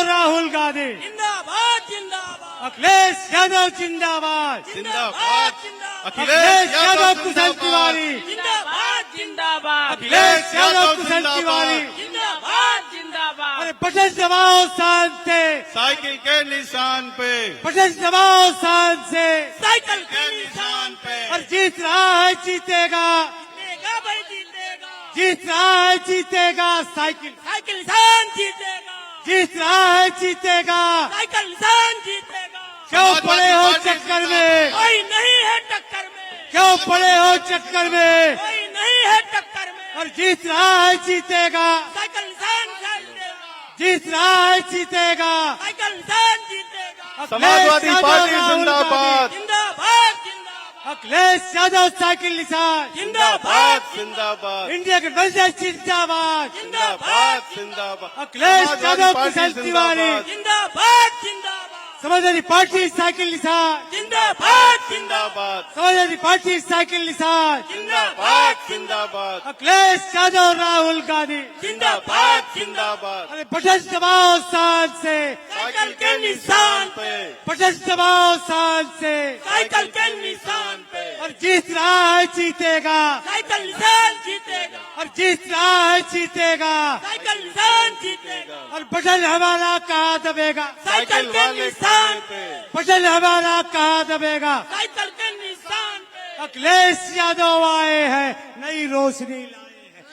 राहुल गांधी जिंदाबाद जिंदाबाद अखिलेश यादव जिंदाबाद जिंदाबाद जिंदाबाद अखिलेश यादव कुशल तिवारी जिंदाबाद जिंदाबाद अखिलेश यादव कुशल तिवारी जिंदाबाद जिंदाबाद अरे बटन दबाओ शान से साइकिल के निशान पे, बटन दबाओ शान से साइकिल के निशान पे और जीत रहा है जीतेगा जीतेगा भाई जीतेगा जीत रहा है जीतेगा साइकिल साइकिल निशान जीतेगा जीत रहा है जीतेगा साइकिल निशान जीतेगा क्यों पड़े हो चक्कर में कोई नहीं है टक्कर में क्यों पड़े हो चक्कर में कोई नहीं है टक्कर में और जीत रहा है जीतेगा साइकिल निशान जीतेगा जीत रहा है जीतेगा साइकिल निशान जीतेगा समाजवादी पार्टी जिंदाबाद, जिंदाबाद जिंदाबाद अखिलेश यादव साइकिल निशान जिंदाबाद जिंदाबाद, इंडिया गठबंधन जिंदाबाद जिंदाबाद जिंदाबाद, अखिलेश समाजवादी यादव पार्टी कुशल तिवारी जिंदाबाद, जिंदाबाद जिंदाबाद समाजवादी पार्टी साइकिल निशान जिंदाबाद जिंदाबाद, समाजवादी पार्टी साइकिल निशान जिंदाबाद, जिंदाबाद, अखिलेश यादव राहुल गांधी जिंदाबाद जिंदाबाद, अरे बटन दबाओ शान से साइकिल के निशान पे बटन दबाओ शान से साइकिल के निशान पे और जीत रहा है जीतेगा साइकिल निशान जीतेगा और जीत रहा है जीतेगा साइकिल निशान जीतेगा और बटन हमारा कहाँ दबेगा साइकिल के निशान पे बटन हमारा कहाँ दबेगा साइकिल के निशान पे अखिलेश यादव आए हैं नई रोशनी लाए हैं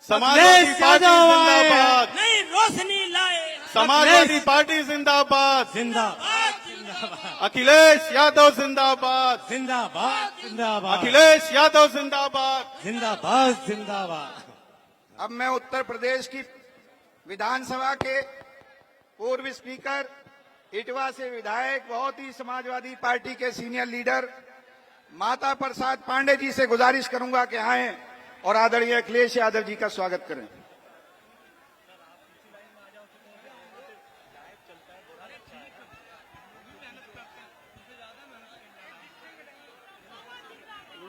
समाजवादी अखिलेश पार्टी यादव आए हैं जिंदाबाद, नई रोशनी लाए समाजवादी पार्टी जिंदाबाद, जिंदाबाद अखिलेश यादव जिंदाबाद, जिंदाबाद जिंदाबाद अखिलेश यादव जिंदाबाद। जिंदाबाद जिंदाबाद। अब मैं उत्तर प्रदेश की विधानसभा के पूर्व स्पीकर, इटवा से विधायक, बहुत ही समाजवादी पार्टी के सीनियर लीडर माता प्रसाद पांडे जी से गुजारिश करूंगा कि आए और आदरणीय अखिलेश यादव जी का स्वागत करें।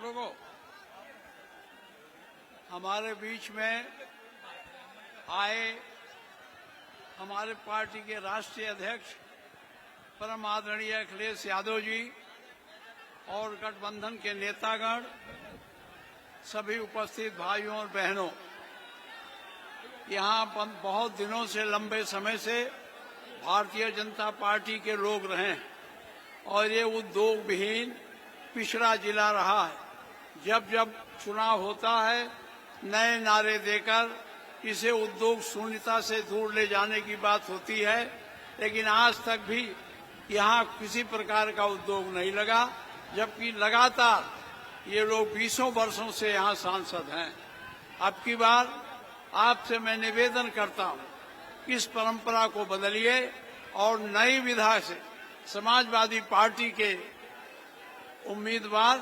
लोगों, हमारे बीच में आए हमारे पार्टी के राष्ट्रीय अध्यक्ष परम आदरणीय अखिलेश यादव जी और गठबंधन के नेतागण, सभी उपस्थित भाइयों और बहनों, यहाँ बहुत दिनों से, लंबे समय से भारतीय जनता पार्टी के लोग रहे हैं और ये उद्योग विहीन पिछड़ा जिला रहा है। जब जब चुनाव होता है, नए नारे देकर इसे उद्योग शून्यता से दूर ले जाने की बात होती है, लेकिन आज तक भी यहाँ किसी प्रकार का उद्योग नहीं लगा, जबकि लगातार ये लोग 20 वर्षों से यहाँ सांसद हैं। अब की बार आपसे मैं निवेदन करता हूँ कि इस परंपरा को बदलिए और नई विधा से समाजवादी पार्टी के उम्मीदवार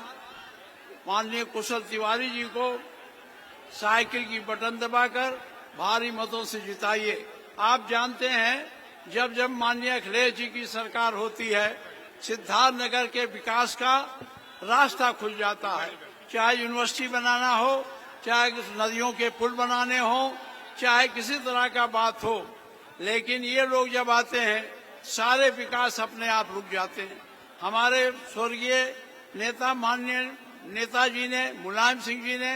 माननीय कुशल तिवारी जी को साइकिल की बटन दबाकर भारी मतों से जिताइए। आप जानते हैं, जब जब माननीय अखिलेश जी की सरकार होती है, सिद्धार्थनगर के विकास का रास्ता खुल जाता है। चाहे यूनिवर्सिटी बनाना हो, चाहे नदियों के पुल बनाने हो, चाहे किसी तरह का बात हो, लेकिन ये लोग जब आते हैं सारे विकास अपने आप रुक जाते हैं। हमारे स्वर्गीय नेता माननीय नेताजी ने, मुलायम सिंह जी ने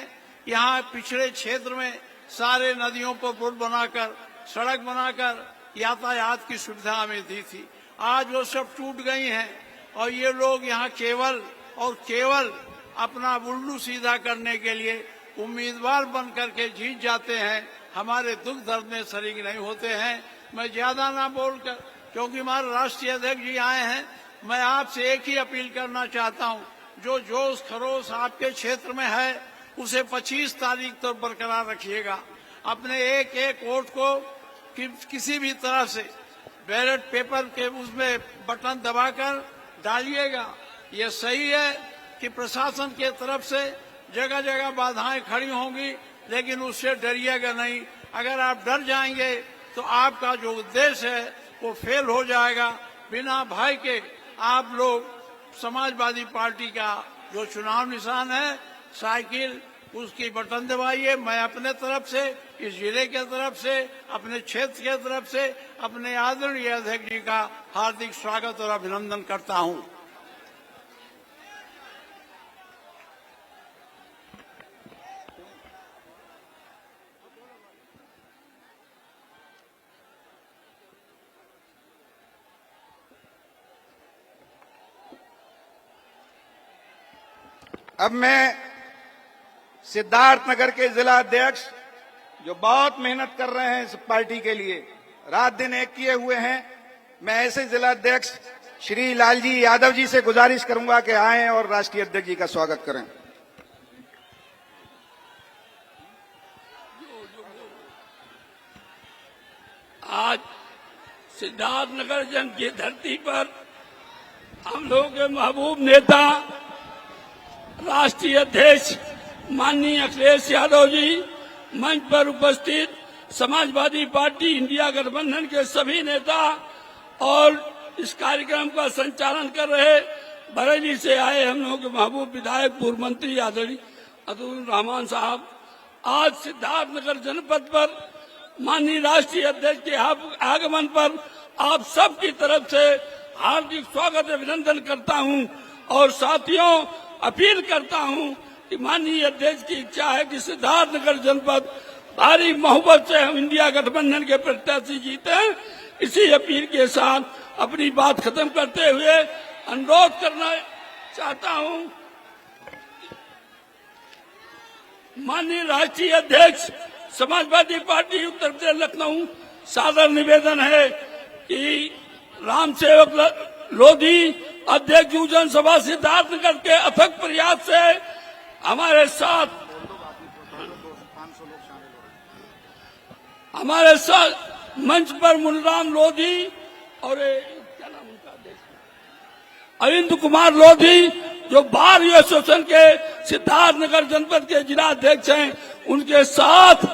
यहाँ पिछड़े क्षेत्र में सारे नदियों पर पुल बनाकर, सड़क बनाकर यातायात की सुविधा हमें दी थी। आज वो सब टूट गई हैं और ये लोग यहाँ केवल और केवल अपना उल्लू सीधा करने के लिए उम्मीदवार बन करके जीत जाते हैं, हमारे दुख दर्द में शरीक नहीं होते हैं। मैं ज्यादा ना बोलकर, क्योंकि हमारे राष्ट्रीय अध्यक्ष जी आए हैं, मैं आपसे एक ही अपील करना चाहता हूं, जो जोश खरोश आपके क्षेत्र में है उसे 25 तारीख तक बरकरार रखिएगा। अपने एक एक वोट को किसी भी तरह से बैलेट पेपर के उसमें बटन दबाकर डालिएगा। ये सही है कि प्रशासन के तरफ से जगह जगह बाधाएं खड़ी होंगी, लेकिन उससे डरिएगा नहीं। अगर आप डर जाएंगे तो आपका जो उद्देश्य है वो फेल हो जाएगा। बिना भय के आप लोग समाजवादी पार्टी का जो चुनाव निशान है साइकिल, उसकी बटन दबाइए। मैं अपने तरफ से इस जिले के तरफ से, अपने क्षेत्र के तरफ से अपने आदरणीय अध्यक्ष जी का हार्दिक स्वागत और अभिनंदन करता हूं। अब मैं सिद्धार्थनगर के जिला अध्यक्ष जो बहुत मेहनत कर रहे हैं इस पार्टी के लिए, रात दिन एक किए हुए हैं, मैं ऐसे जिला अध्यक्ष श्री लालजी यादव जी से गुजारिश करूंगा कि आएं और राष्ट्रीय अध्यक्ष जी का स्वागत करें। आज सिद्धार्थनगर जंग की धरती पर हम लोगों के महबूब नेता राष्ट्रीय अध्यक्ष माननीय अखिलेश यादव जी, मंच पर उपस्थित समाजवादी पार्टी इंडिया गठबंधन के सभी नेता और इस कार्यक्रम का संचालन कर रहे बरेली से आए हम लोगों के महबूब विधायक पूर्व मंत्री आदरणीय अतुल रहमान साहब, आज सिद्धार्थनगर जनपद पर माननीय राष्ट्रीय अध्यक्ष के आगमन पर आप सब की तरफ से हार्दिक स्वागत अभिनंदन करता हूं और साथियों अपील करता हूं कि माननीय अध्यक्ष की इच्छा है कि सिद्धार्थनगर जनपद भारी मोहब्बत से हम इंडिया गठबंधन के प्रत्याशी जीते हैं। इसी अपील के साथ अपनी बात खत्म करते हुए अनुरोध करना चाहता हूं, माननीय राष्ट्रीय अध्यक्ष समाजवादी पार्टी उत्तर प्रदेश लखनऊ, सादर निवेदन है कि राम सेवक लोधी अध्यक्ष युवजन सभा सिद्धार्थनगर के अथक प्रयास से हमारे साथ मंच पर मुनराम लोधी और क्या नाम उनका, अरविंद कुमार लोधी जो बार एसोसिएशन के सिद्धार्थनगर जनपद के जिला अध्यक्ष हैं, उनके साथ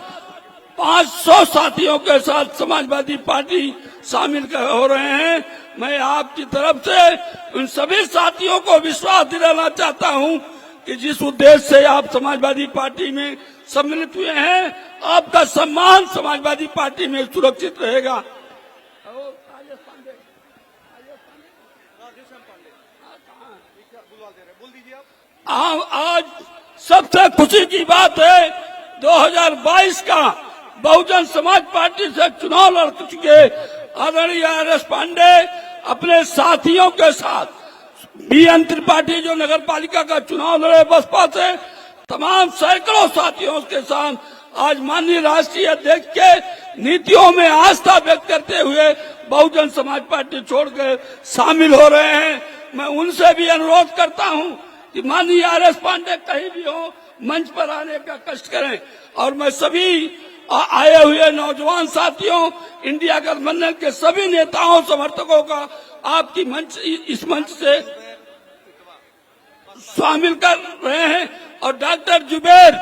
500 साथियों के साथ समाजवादी पार्टी शामिल हो रहे हैं। मैं आपकी तरफ से उन सभी साथियों को विश्वास दिलाना चाहता हूं कि जिस उद्देश्य से आप समाजवादी पार्टी में सम्मिलित हुए हैं, आपका सम्मान समाजवादी पार्टी में सुरक्षित रहेगा। आज सबसे खुशी की बात है 2022 का बहुजन समाज पार्टी से चुनाव लड़ चुके आदरणीय आर.एस. पांडे अपने साथियों के साथ, बी.एन. त्रिपाठी जो नगर पालिका का चुनाव लड़े बसपा से, तमाम सैकड़ों साथियों के साथ आज माननीय राष्ट्रीय अध्यक्ष के नीतियों में आस्था व्यक्त करते हुए बहुजन समाज पार्टी छोड़कर शामिल हो रहे हैं। मैं उनसे भी अनुरोध करता हूं कि माननीय आर.एस. पांडे कहीं भी हो मंच पर आने का कष्ट करें और मैं सभी आए हुए नौजवान साथियों, इंडिया गठबंधन के सभी नेताओं समर्थकों का आपकी इस मंच से शामिल कर रहे हैं और डॉक्टर जुबेर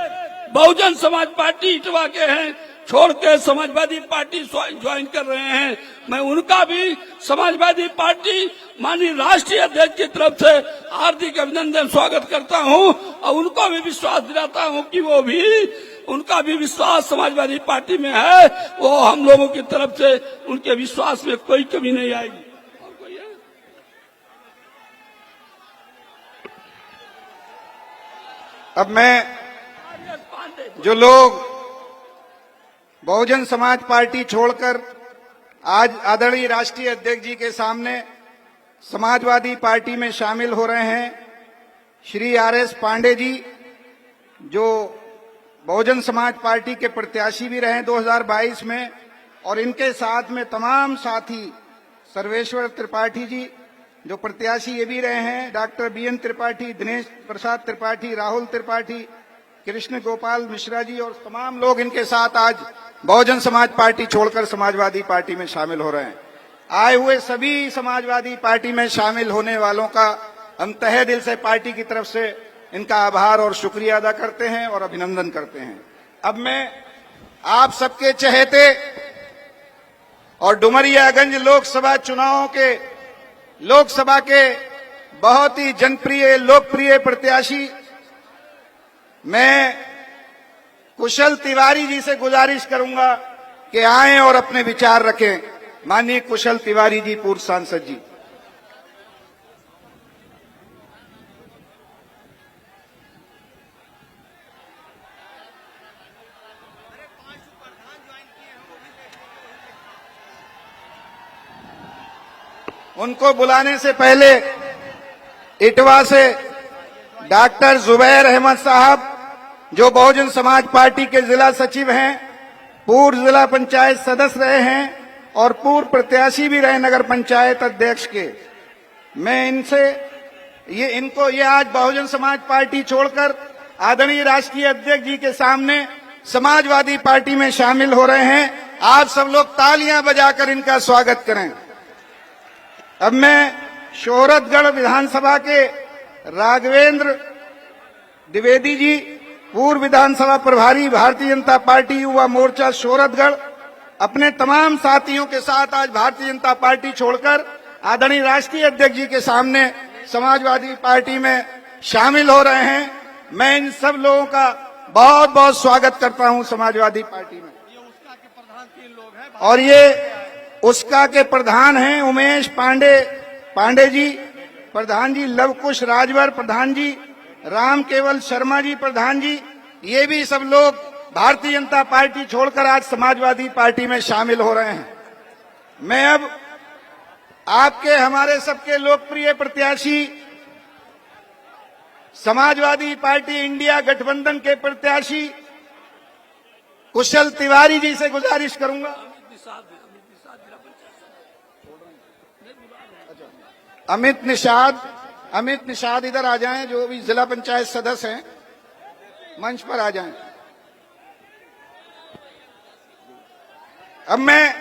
बहुजन समाज पार्टी इटवा के हैं, छोड़ के समाजवादी पार्टी ज्वाइन कर रहे हैं। मैं उनका भी समाजवादी पार्टी माननीय राष्ट्रीय अध्यक्ष की तरफ से हार्दिक अभिनंदन स्वागत करता हूं और उनको भी विश्वास दिलाता हूं कि उनका भी विश्वास समाजवादी पार्टी में है, वो हम लोगों की तरफ से उनके विश्वास में कोई कमी नहीं आएगी। और कोई है? अब मैं जो लोग बहुजन समाज पार्टी छोड़कर आज आदरणीय राष्ट्रीय अध्यक्ष जी के सामने समाजवादी पार्टी में शामिल हो रहे हैं, श्री आर.एस. पांडे जी जो बहुजन समाज पार्टी के प्रत्याशी भी रहे 2022 में, और इनके साथ में तमाम साथी सर्वेश्वर त्रिपाठी जी जो प्रत्याशी ये भी रहे हैं, डॉक्टर बी.एन. त्रिपाठी, दिनेश प्रसाद त्रिपाठी, राहुल त्रिपाठी, कृष्ण गोपाल मिश्रा जी और तमाम लोग इनके साथ आज बहुजन समाज पार्टी छोड़कर समाजवादी पार्टी में शामिल हो रहे हैं। आए हुए सभी समाजवादी पार्टी में शामिल होने वालों का हम तहे दिल से पार्टी की तरफ से इनका आभार और शुक्रिया अदा करते हैं और अभिनंदन करते हैं। अब मैं आप सबके चहेते और डुमरियागंज लोकसभा के बहुत ही जनप्रिय लोकप्रिय प्रत्याशी, मैं कुशल तिवारी जी से गुजारिश करूंगा कि आएं और अपने विचार रखें। माननीय कुशल तिवारी जी, पूर्व सांसद जी। उनको बुलाने से पहले इटवा से डॉक्टर जुबैर अहमद साहब, जो बहुजन समाज पार्टी के जिला सचिव हैं, पूर्व जिला पंचायत सदस्य रहे हैं और पूर्व प्रत्याशी भी रहे नगर पंचायत अध्यक्ष के, मैं इनसे ये आज बहुजन समाज पार्टी छोड़कर आदरणीय राष्ट्रीय अध्यक्ष जी के सामने समाजवादी पार्टी में शामिल हो रहे हैं। आप सब लोग तालियां बजाकर इनका स्वागत करें। अब मैं शोहरतगढ़ विधानसभा के राघवेंद्र द्विवेदी जी, पूर्व विधानसभा प्रभारी, भारतीय जनता पार्टी युवा मोर्चा शोहरतगढ़, अपने तमाम साथियों के साथ आज भारतीय जनता पार्टी छोड़कर आदरणीय राष्ट्रीय अध्यक्ष जी के सामने समाजवादी पार्टी में शामिल हो रहे हैं। मैं इन सब लोगों का बहुत बहुत स्वागत करता हूं समाजवादी पार्टी में। और ये उसका के प्रधान हैं उमेश पांडे जी प्रधान जी, लवकुश राजभर प्रधान जी, राम केवल शर्मा जी प्रधान जी, ये भी सब लोग भारतीय जनता पार्टी छोड़कर आज समाजवादी पार्टी में शामिल हो रहे हैं। मैं अब आपके हमारे सबके लोकप्रिय प्रत्याशी समाजवादी पार्टी इंडिया गठबंधन के प्रत्याशी कुशल तिवारी जी से गुजारिश करूंगा। अमित निषाद इधर आ जाएं, जो भी जिला पंचायत सदस्य हैं मंच पर आ जाएं। अब मैं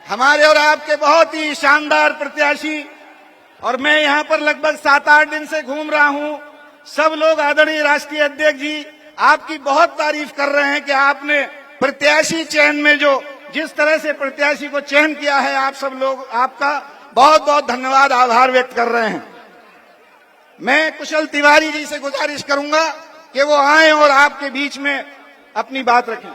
हमारे और आपके बहुत ही शानदार प्रत्याशी, और मैं यहां पर लगभग 7-8 दिन से घूम रहा हूं, सब लोग आदरणीय राष्ट्रीय अध्यक्ष जी आपकी बहुत तारीफ कर रहे हैं कि आपने प्रत्याशी चयन में जो जिस तरह से प्रत्याशी को चयन किया है, आप सब लोग आपका बहुत बहुत धन्यवाद, आभार व्यक्त कर रहे हैं। मैं कुशल तिवारी जी से गुजारिश करूंगा कि वो आए और आपके बीच में अपनी बात रखें।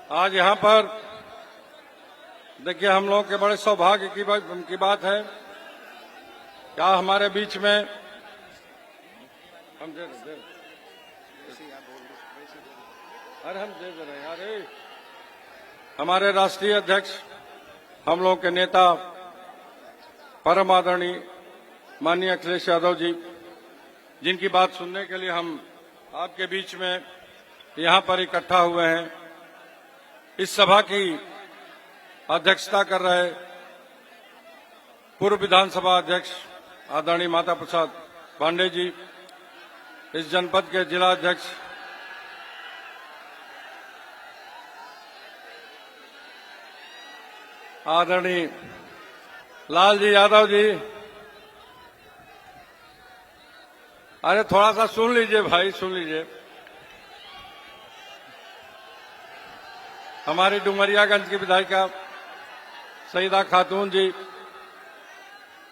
आज यहाँ पर देखिए, हम लोगों के बड़े सौभाग्य की बात है क्या हमारे बीच में हम दे रहे हैं यार, हमारे राष्ट्रीय अध्यक्ष, हम लोगों के नेता परम आदरणीय माननीय अखिलेश यादव जी, जिनकी बात सुनने के लिए हम आपके बीच में यहाँ पर इकट्ठा हुए हैं। इस सभा की अध्यक्षता कर रहे पूर्व विधानसभा अध्यक्ष आदरणीय माता प्रसाद पांडे जी, इस जनपद के जिला अध्यक्ष आदरणीय लाल जी यादव जी, अरे थोड़ा सा सुन लीजिए भाई, सुन लीजिए। हमारी डुमरियागंज की विधायिका सईदा खातून जी,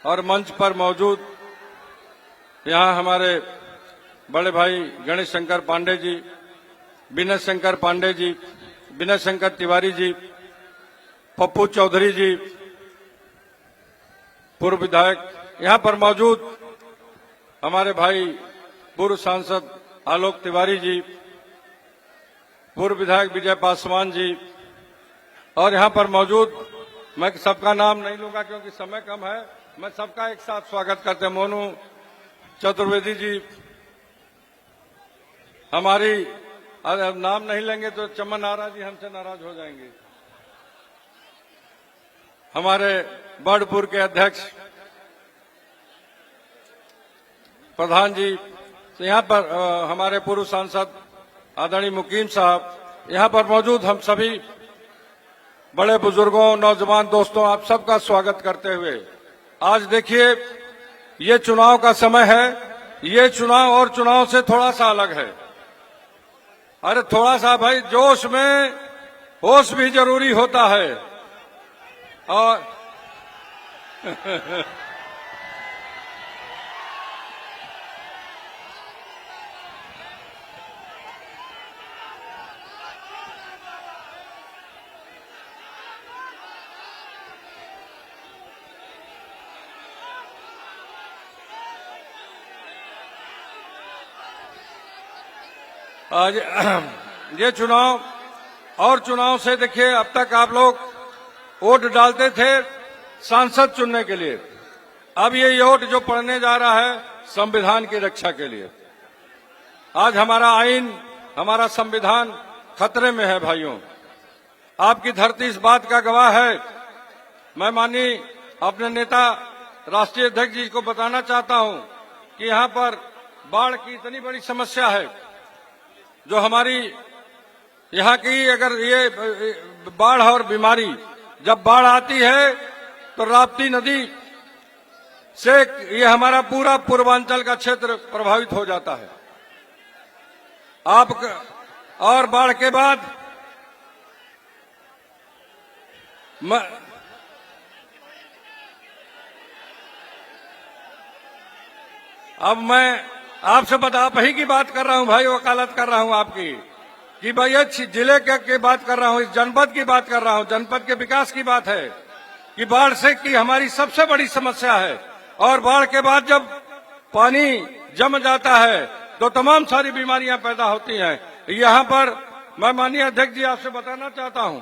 और मंच पर मौजूद यहाँ हमारे बड़े भाई गणेश शंकर पांडे जी, विनय शंकर पांडे जी, विनय शंकर तिवारी जी, पप्पू चौधरी जी, पूर्व विधायक, यहाँ पर मौजूद हमारे भाई पूर्व सांसद आलोक तिवारी जी, पूर्व विधायक विजय पासवान जी, और यहाँ पर मौजूद, मैं सबका नाम नहीं लूंगा क्योंकि समय कम है, मैं सबका एक साथ स्वागत करते हैं। मोनू चतुर्वेदी जी, हमारी नाम नहीं लेंगे तो चमन आरा जी हमसे नाराज हो जाएंगे। हमारे बर्डपुर के अध्यक्ष प्रधान जी, यहाँ पर हमारे पूर्व सांसद आदरणीय मुकीम साहब, यहाँ पर मौजूद हम सभी बड़े बुजुर्गों, नौजवान दोस्तों, आप सबका स्वागत करते हुए आज देखिए, ये चुनाव का समय है ये चुनाव और चुनाव से थोड़ा सा अलग है। अरे थोड़ा सा भाई जोश में होश भी जरूरी होता है। और आज ये चुनाव और चुनाव से देखिए, अब तक आप लोग वोट डालते थे सांसद चुनने के लिए, अब ये वोट जो पड़ने जा रहा है संविधान की रक्षा के लिए। आज हमारा आइन, हमारा संविधान खतरे में है भाइयों। आपकी धरती इस बात का गवाह है। मैं माननीय अपने नेता राष्ट्रीय अध्यक्ष जी को बताना चाहता हूं कि यहां पर बाढ़ की इतनी बड़ी समस्या है, जो हमारी यहाँ की, अगर ये बाढ़ और बीमारी, जब बाढ़ आती है तो राप्ती नदी से ये हमारा पूरा पूर्वांचल का क्षेत्र प्रभावित हो जाता है। और बाढ़ के बाद अब मैं आपसे आप ही की बात कर रहा हूं भाई, वकालत कर रहा हूं आपकी कि भाई ये जिले की बात कर रहा हूं, इस जनपद की बात कर रहा हूं। जनपद के विकास की बात है कि बाढ़ से की हमारी सबसे बड़ी समस्या है। और बाढ़ के बाद जब पानी जम जाता है तो तमाम सारी बीमारियां पैदा होती हैं। यहां पर मैं माननीय अध्यक्ष जी आपसे बताना चाहता हूं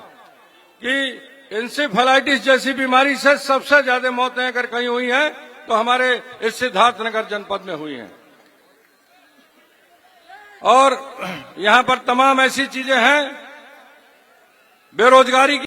कि इंसेफेलाइटिस जैसी बीमारी से सबसे ज्यादा मौतें अगर कहीं हुई हैं तो हमारे इस सिद्धार्थनगर जनपद में हुई हैं। और यहां पर तमाम ऐसी चीजें हैं, बेरोजगारी की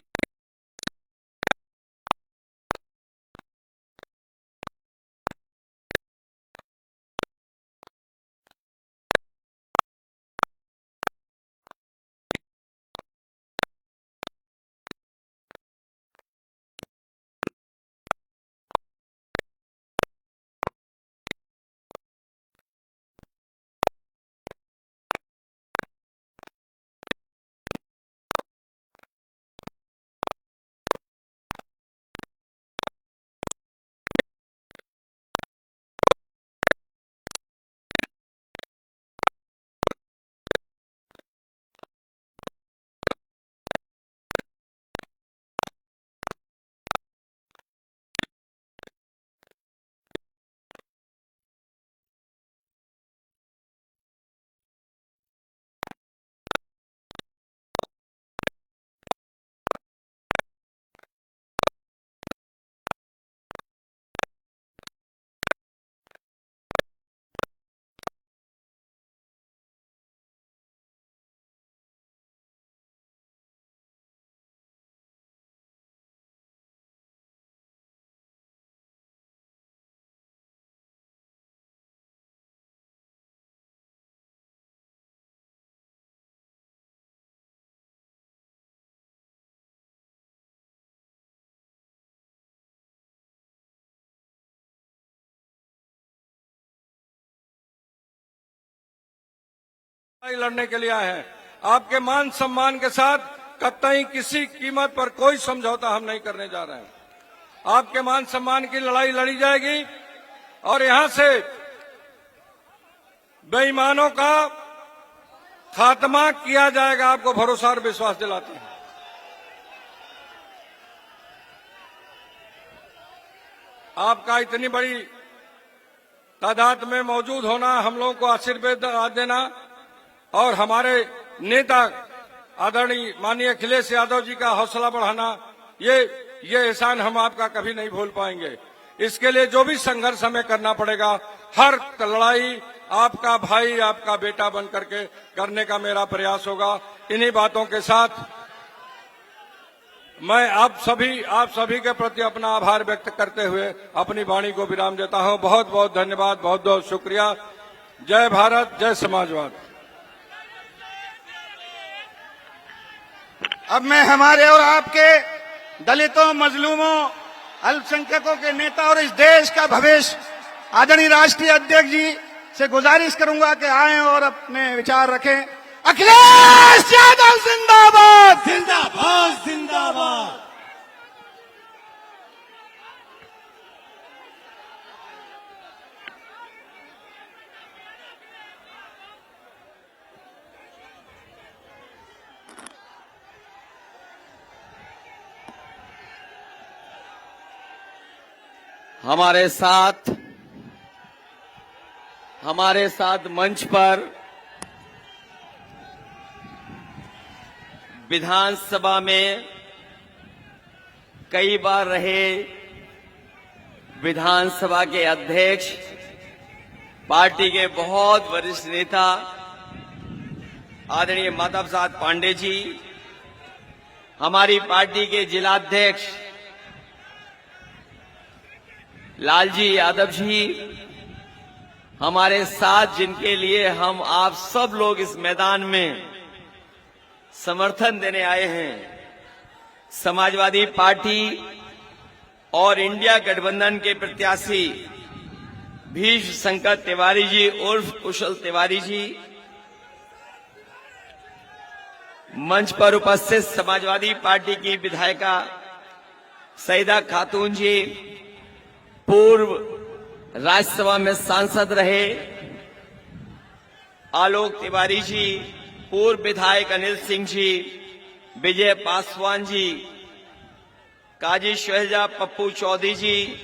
लड़ने के लिए आए हैं। आपके मान सम्मान के साथ कतई किसी कीमत पर कोई समझौता हम नहीं करने जा रहे हैं। आपके मान सम्मान की लड़ाई लड़ी जाएगी और यहां से बेईमानों का खात्मा किया जाएगा। आपको भरोसा और विश्वास दिलाते हैं। आपका इतनी बड़ी तादाद में मौजूद होना, हम लोगों को आशीर्वाद देना और हमारे नेता आदरणीय माननीय अखिलेश यादव जी का हौसला बढ़ाना, ये एहसान हम आपका कभी नहीं भूल पाएंगे। इसके लिए जो भी संघर्ष हमें करना पड़ेगा, हर लड़ाई आपका भाई, आपका बेटा बन करके करने का मेरा प्रयास होगा। इन्हीं बातों के साथ मैं आप सभी के प्रति अपना आभार व्यक्त करते हुए अपनी वाणी को विराम देता हूं। बहुत बहुत धन्यवाद, बहुत बहुत शुक्रिया। जय भारत, जय समाजवाद। अब मैं हमारे और आपके दलितों, मजलूमों, अल्पसंख्यकों के नेता और इस देश का भविष्य आदरणीय राष्ट्रीय अध्यक्ष जी से गुजारिश करूंगा कि आए और अपने विचार रखें। अखिलेश यादव जिंदाबाद। जिंदाबाद जिंदाबाद। हमारे साथ मंच पर विधानसभा में कई बार रहे विधानसभा के अध्यक्ष, पार्टी के बहुत वरिष्ठ नेता आदरणीय माता प्रसाद पांडे जी, हमारी पार्टी के जिलाध्यक्ष लालजी यादव जी, हमारे साथ जिनके लिए हम आप सब लोग इस मैदान में समर्थन देने आए हैं, समाजवादी पार्टी और इंडिया गठबंधन के प्रत्याशी भीष्म शंकर तिवारी जी उर्फ कुशल तिवारी जी, मंच पर उपस्थित समाजवादी पार्टी की विधायिका सईदा खातून जी, पूर्व राज्यसभा में सांसद रहे आलोक तिवारी जी, पूर्व विधायक अनिल सिंह जी, विजय पासवान जी, काजी शहजा पप्पू चौधरी जी,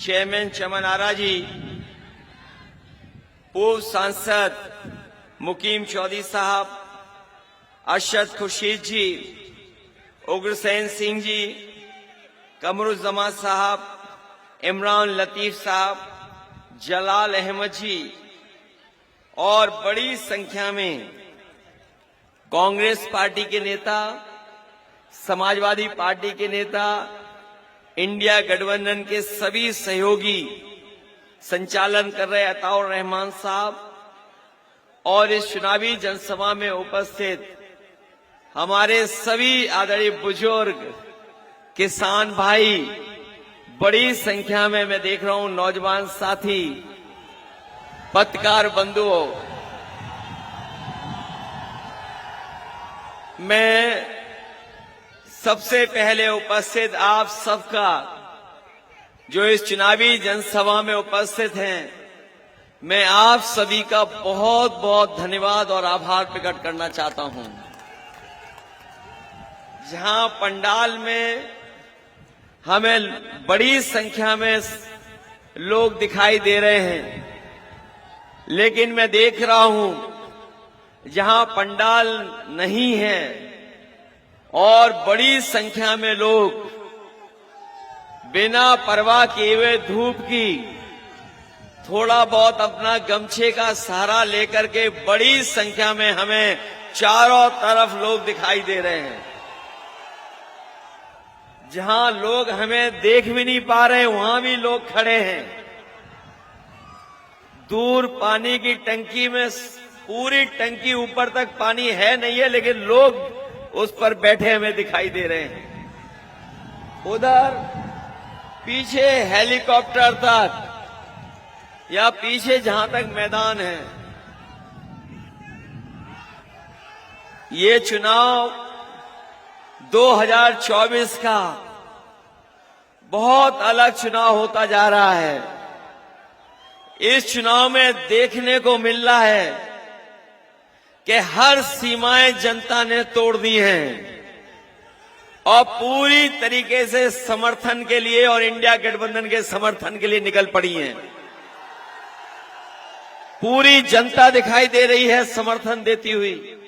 चेयरमैन चमन आरा जी, पूर्व सांसद मुकीम चौधरी साहब, अरशद खुर्शीद जी, उग्रसेन सिंह जी, कमरुज्जमान साहब, इमरान लतीफ साहब, जलाल अहमद जी और बड़ी संख्या में कांग्रेस पार्टी के नेता, समाजवादी पार्टी के नेता, इंडिया गठबंधन के सभी सहयोगी संचालन कर रहे अताउर रहमान साहब और इस चुनावी जनसभा में उपस्थित हमारे सभी आदरणीय बुजुर्ग, किसान भाई, बड़ी संख्या में मैं देख रहा हूं नौजवान साथी, पत्रकार बंधुओं, मैं सबसे पहले उपस्थित आप सबका जो इस चुनावी जनसभा में उपस्थित हैं, मैं आप सभी का बहुत बहुत धन्यवाद और आभार प्रकट करना चाहता हूं। जहां पंडाल में हमें बड़ी संख्या में लोग दिखाई दे रहे हैं, लेकिन मैं देख रहा हूं जहां पंडाल नहीं है और बड़ी संख्या में लोग बिना परवाह किए हुए धूप की थोड़ा बहुत अपना गमछे का सहारा लेकर के बड़ी संख्या में हमें चारों तरफ लोग दिखाई दे रहे हैं। जहां लोग हमें देख भी नहीं पा रहे वहां भी लोग खड़े हैं। दूर पानी की टंकी में पूरी टंकी ऊपर तक पानी है नहीं है, लेकिन लोग उस पर बैठे हमें दिखाई दे रहे हैं। उधर पीछे हेलीकॉप्टर तक या पीछे जहां तक मैदान है, ये चुनाव 2024 का बहुत अलग चुनाव होता जा रहा है। इस चुनाव में देखने को मिल रहा है कि हर सीमाएं जनता ने तोड़ दी हैं और पूरी तरीके से समर्थन के लिए और इंडिया गठबंधन के समर्थन के लिए निकल पड़ी हैं। पूरी जनता दिखाई दे रही है समर्थन देती हुई।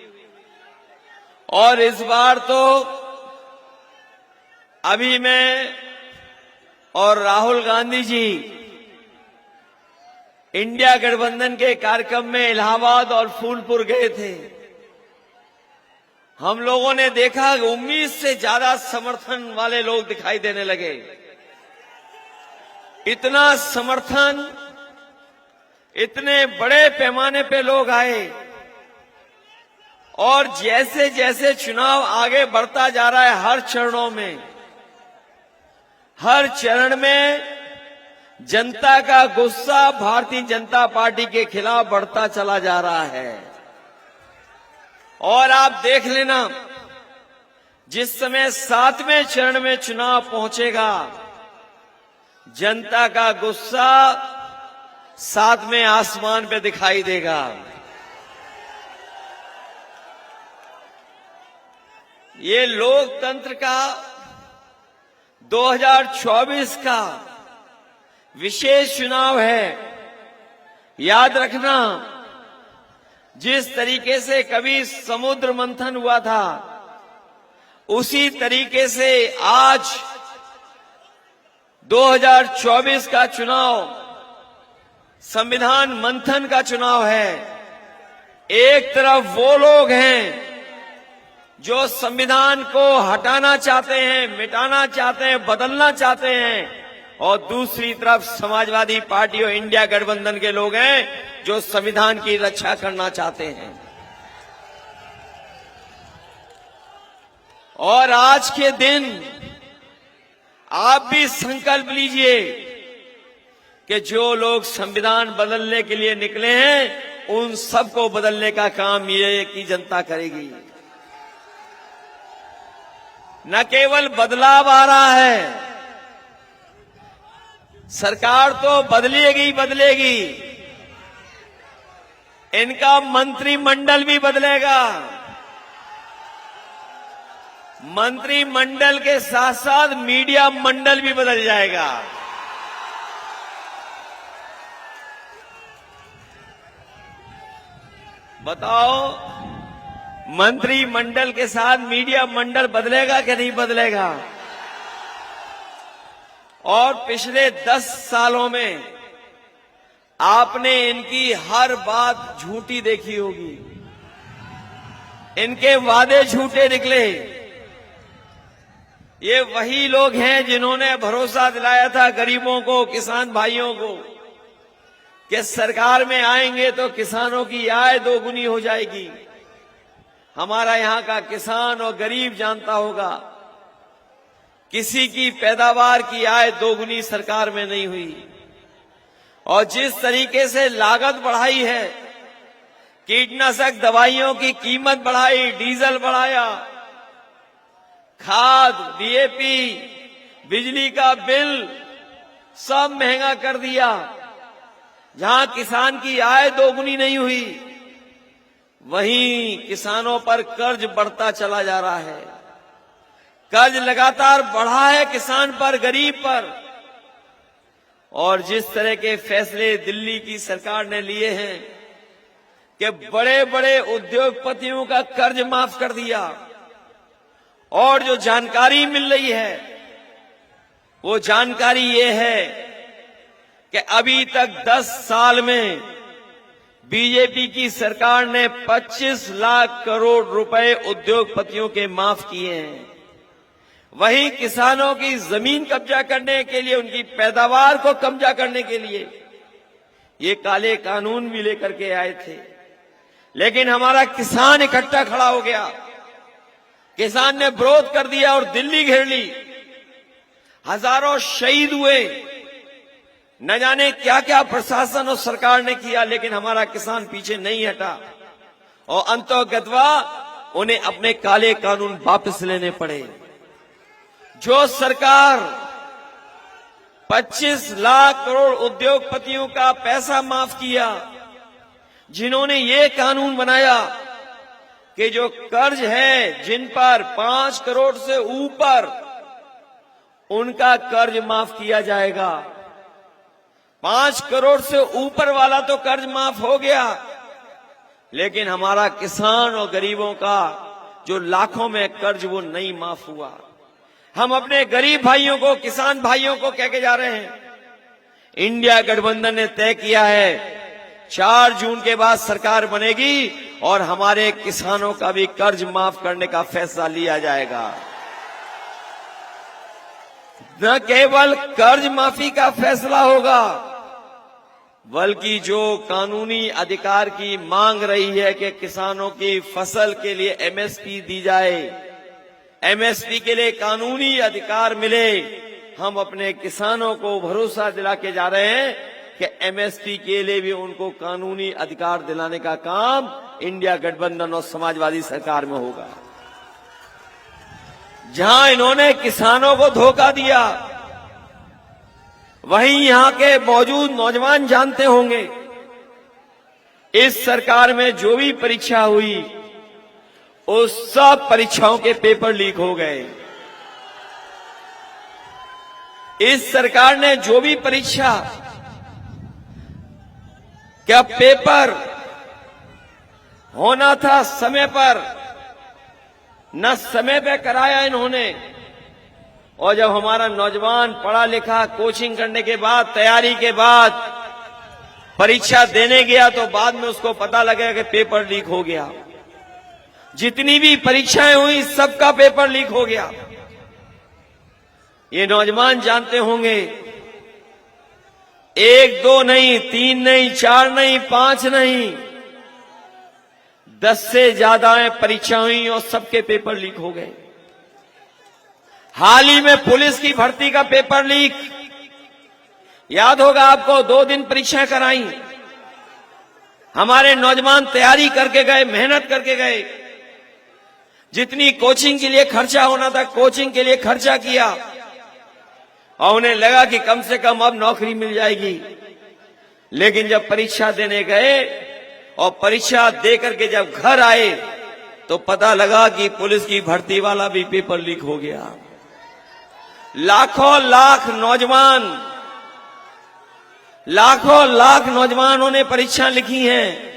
और इस बार तो अभी मैं और राहुल गांधी जी इंडिया गठबंधन के कार्यक्रम में इलाहाबाद और फूलपुर गए थे। हम लोगों ने देखा कि उम्मीद से ज्यादा समर्थन वाले लोग दिखाई देने लगे। इतना समर्थन, इतने बड़े पैमाने पे लोग आए और जैसे जैसे चुनाव आगे बढ़ता जा रहा है, हर चरण में जनता का गुस्सा भारतीय जनता पार्टी के खिलाफ बढ़ता चला जा रहा है। और आप देख लेना, जिस समय 7वें चरण में चुनाव पहुंचेगा, जनता का गुस्सा 7वें आसमान पे दिखाई देगा। ये लोकतंत्र का 2024 का विशेष चुनाव है। याद रखना, जिस तरीके से कभी समुद्र मंथन हुआ था, उसी तरीके से आज 2024 का चुनाव संविधान मंथन का चुनाव है। एक तरफ वो लोग हैं जो संविधान को हटाना चाहते हैं, मिटाना चाहते हैं, बदलना चाहते हैं, और दूसरी तरफ समाजवादी पार्टी और इंडिया गठबंधन के लोग हैं जो संविधान की रक्षा करना चाहते हैं। और आज के दिन आप भी संकल्प लीजिए कि जो लोग संविधान बदलने के लिए निकले हैं, उन सबको बदलने का काम ये की जनता करेगी। न केवल बदलाव आ रहा है, सरकार तो बदलेगी बदलेगी, इनका मंत्रिमंडल भी बदलेगा। मंत्रिमंडल के साथ साथ मीडिया मंडल भी बदल जाएगा। बताओ, मंत्रिमंडल के साथ मीडिया मंडल बदलेगा कि नहीं बदलेगा? और पिछले 10 सालों में आपने इनकी हर बात झूठी देखी होगी। इनके वादे झूठे निकले। ये वही लोग हैं जिन्होंने भरोसा दिलाया था गरीबों को, किसान भाइयों को, कि सरकार में आएंगे तो किसानों की आय दोगुनी हो जाएगी। हमारा यहाँ का किसान और गरीब जानता होगा, किसी की पैदावार की आय दोगुनी सरकार में नहीं हुई। और जिस तरीके से लागत बढ़ाई है, कीटनाशक दवाइयों की कीमत बढ़ाई, डीजल बढ़ाया, खाद, डीएपी, बिजली का बिल सब महंगा कर दिया। जहां किसान की आय दोगुनी नहीं हुई, वहीं किसानों पर कर्ज बढ़ता चला जा रहा है। कर्ज लगातार बढ़ा है किसान पर, गरीब पर। और जिस तरह के फैसले दिल्ली की सरकार ने लिए हैं कि बड़े बड़े उद्योगपतियों का कर्ज माफ कर दिया, और जो जानकारी मिल रही है वो जानकारी ये है कि अभी तक 10 साल में बीजेपी की सरकार ने 25 लाख करोड़ रुपए उद्योगपतियों के माफ किए हैं। वहीं किसानों की जमीन कब्जा करने के लिए, उनकी पैदावार को कब्जा करने के लिए ये काले कानून भी लेकर के आए थे। लेकिन हमारा किसान इकट्ठा खड़ा हो गया, किसान ने विरोध कर दिया और दिल्ली घेर ली। हजारों शहीद हुए, न जाने क्या क्या प्रशासन और सरकार ने किया, लेकिन हमारा किसान पीछे नहीं हटा। और अंततः उन्हें अपने काले कानून वापस लेने पड़े। जो सरकार 25 लाख करोड़ उद्योगपतियों का पैसा माफ किया, जिन्होंने ये कानून बनाया कि जो कर्ज है जिन पर 5 करोड़ से ऊपर, उनका कर्ज माफ किया जाएगा। 5 करोड़ से ऊपर वाला तो कर्ज माफ हो गया, लेकिन हमारा किसान और गरीबों का जो लाखों में कर्ज, वो नहीं माफ हुआ। हम अपने गरीब भाइयों को, किसान भाइयों को कह के जा रहे हैं, इंडिया गठबंधन ने तय किया है 4 जून के बाद सरकार बनेगी और हमारे किसानों का भी कर्ज माफ करने का फैसला लिया जाएगा। न केवल कर्ज माफी का फैसला होगा, बल्कि जो कानूनी अधिकार की मांग रही है कि किसानों की फसल के लिए एमएसपी दी जाए, एमएसपी के लिए कानूनी अधिकार मिले, हम अपने किसानों को भरोसा दिला के जा रहे हैं कि एमएसपी के लिए भी उनको कानूनी अधिकार दिलाने का काम इंडिया गठबंधन और समाजवादी सरकार में होगा। जहां इन्होंने किसानों को धोखा दिया, वहीं यहां के मौजूद नौजवान जानते होंगे, इस सरकार में जो भी परीक्षा हुई उस सब परीक्षाओं के पेपर लीक हो गए। इस सरकार ने जो भी परीक्षा क्या पेपर होना था समय पर, न समय पे कराया इन्होंने। और जब हमारा नौजवान पढ़ा लिखा कोचिंग करने के बाद, तैयारी के बाद परीक्षा देने गया तो बाद में उसको पता लगा कि पेपर लीक हो गया। जितनी भी परीक्षाएं हुई सबका पेपर लीक हो गया। ये नौजवान जानते होंगे, 1 2 नहीं, 3 नहीं, 4 नहीं, 5 नहीं, 10 से ज्यादा परीक्षा हुई और सबके पेपर लीक हो गए। हाल ही में पुलिस की भर्ती का पेपर लीक, याद होगा आपको, 2 दिन परीक्षाएं कराई। हमारे नौजवान तैयारी करके गए, मेहनत करके गए, जितनी कोचिंग के लिए खर्चा होना था कोचिंग के लिए खर्चा किया, और उन्हें लगा कि कम से कम अब नौकरी मिल जाएगी। लेकिन जब परीक्षा देने गए और परीक्षा दे करके जब घर आए तो पता लगा कि पुलिस की भर्ती वाला भी पेपर लीक हो गया। लाखों लाख नौजवानों ने परीक्षा लिखी हैं,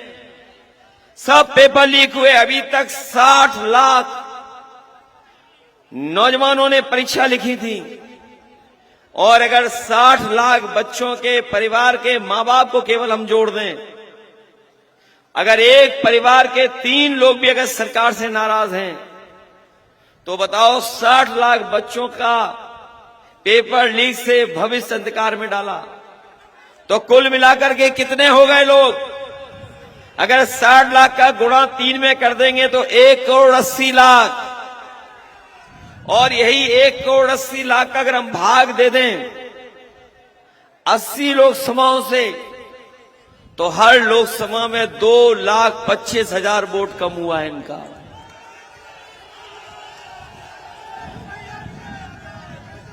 सब पेपर लीक हुए। अभी तक 60 लाख नौजवानों ने परीक्षा लिखी थी। और अगर 60 लाख बच्चों के परिवार के मां बाप को केवल हम जोड़ दें, अगर एक परिवार के 3 लोग भी अगर सरकार से नाराज हैं, तो बताओ 60 लाख बच्चों का पेपर लीक से भविष्य अंधकार में डाला तो कुल मिलाकर के कितने हो गए लोग? अगर 60 लाख का गुणा 3 में कर देंगे तो 1 करोड़ 80 लाख, और यही 1 करोड़ 80 लाख का अगर हम भाग दे दें 80 लोकसभाओं से, तो हर लोकसभा में 2,25,000 वोट कम हुआ है इनका।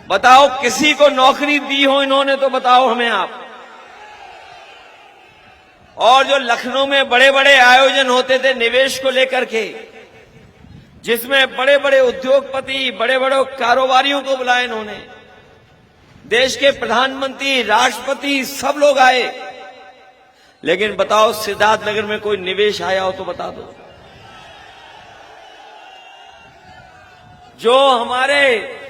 बताओ किसी को नौकरी दी हो इन्होंने तो बताओ हमें आप। और जो लखनऊ में बड़े बड़े आयोजन होते थे निवेश को लेकर के, जिसमें बड़े बड़े उद्योगपति, बड़े बड़े कारोबारियों को बुलाया इन्होंने, देश के प्रधानमंत्री, राष्ट्रपति सब लोग आए, लेकिन बताओ सिद्धार्थनगर में कोई निवेश आया हो तो बता दो। जो हमारे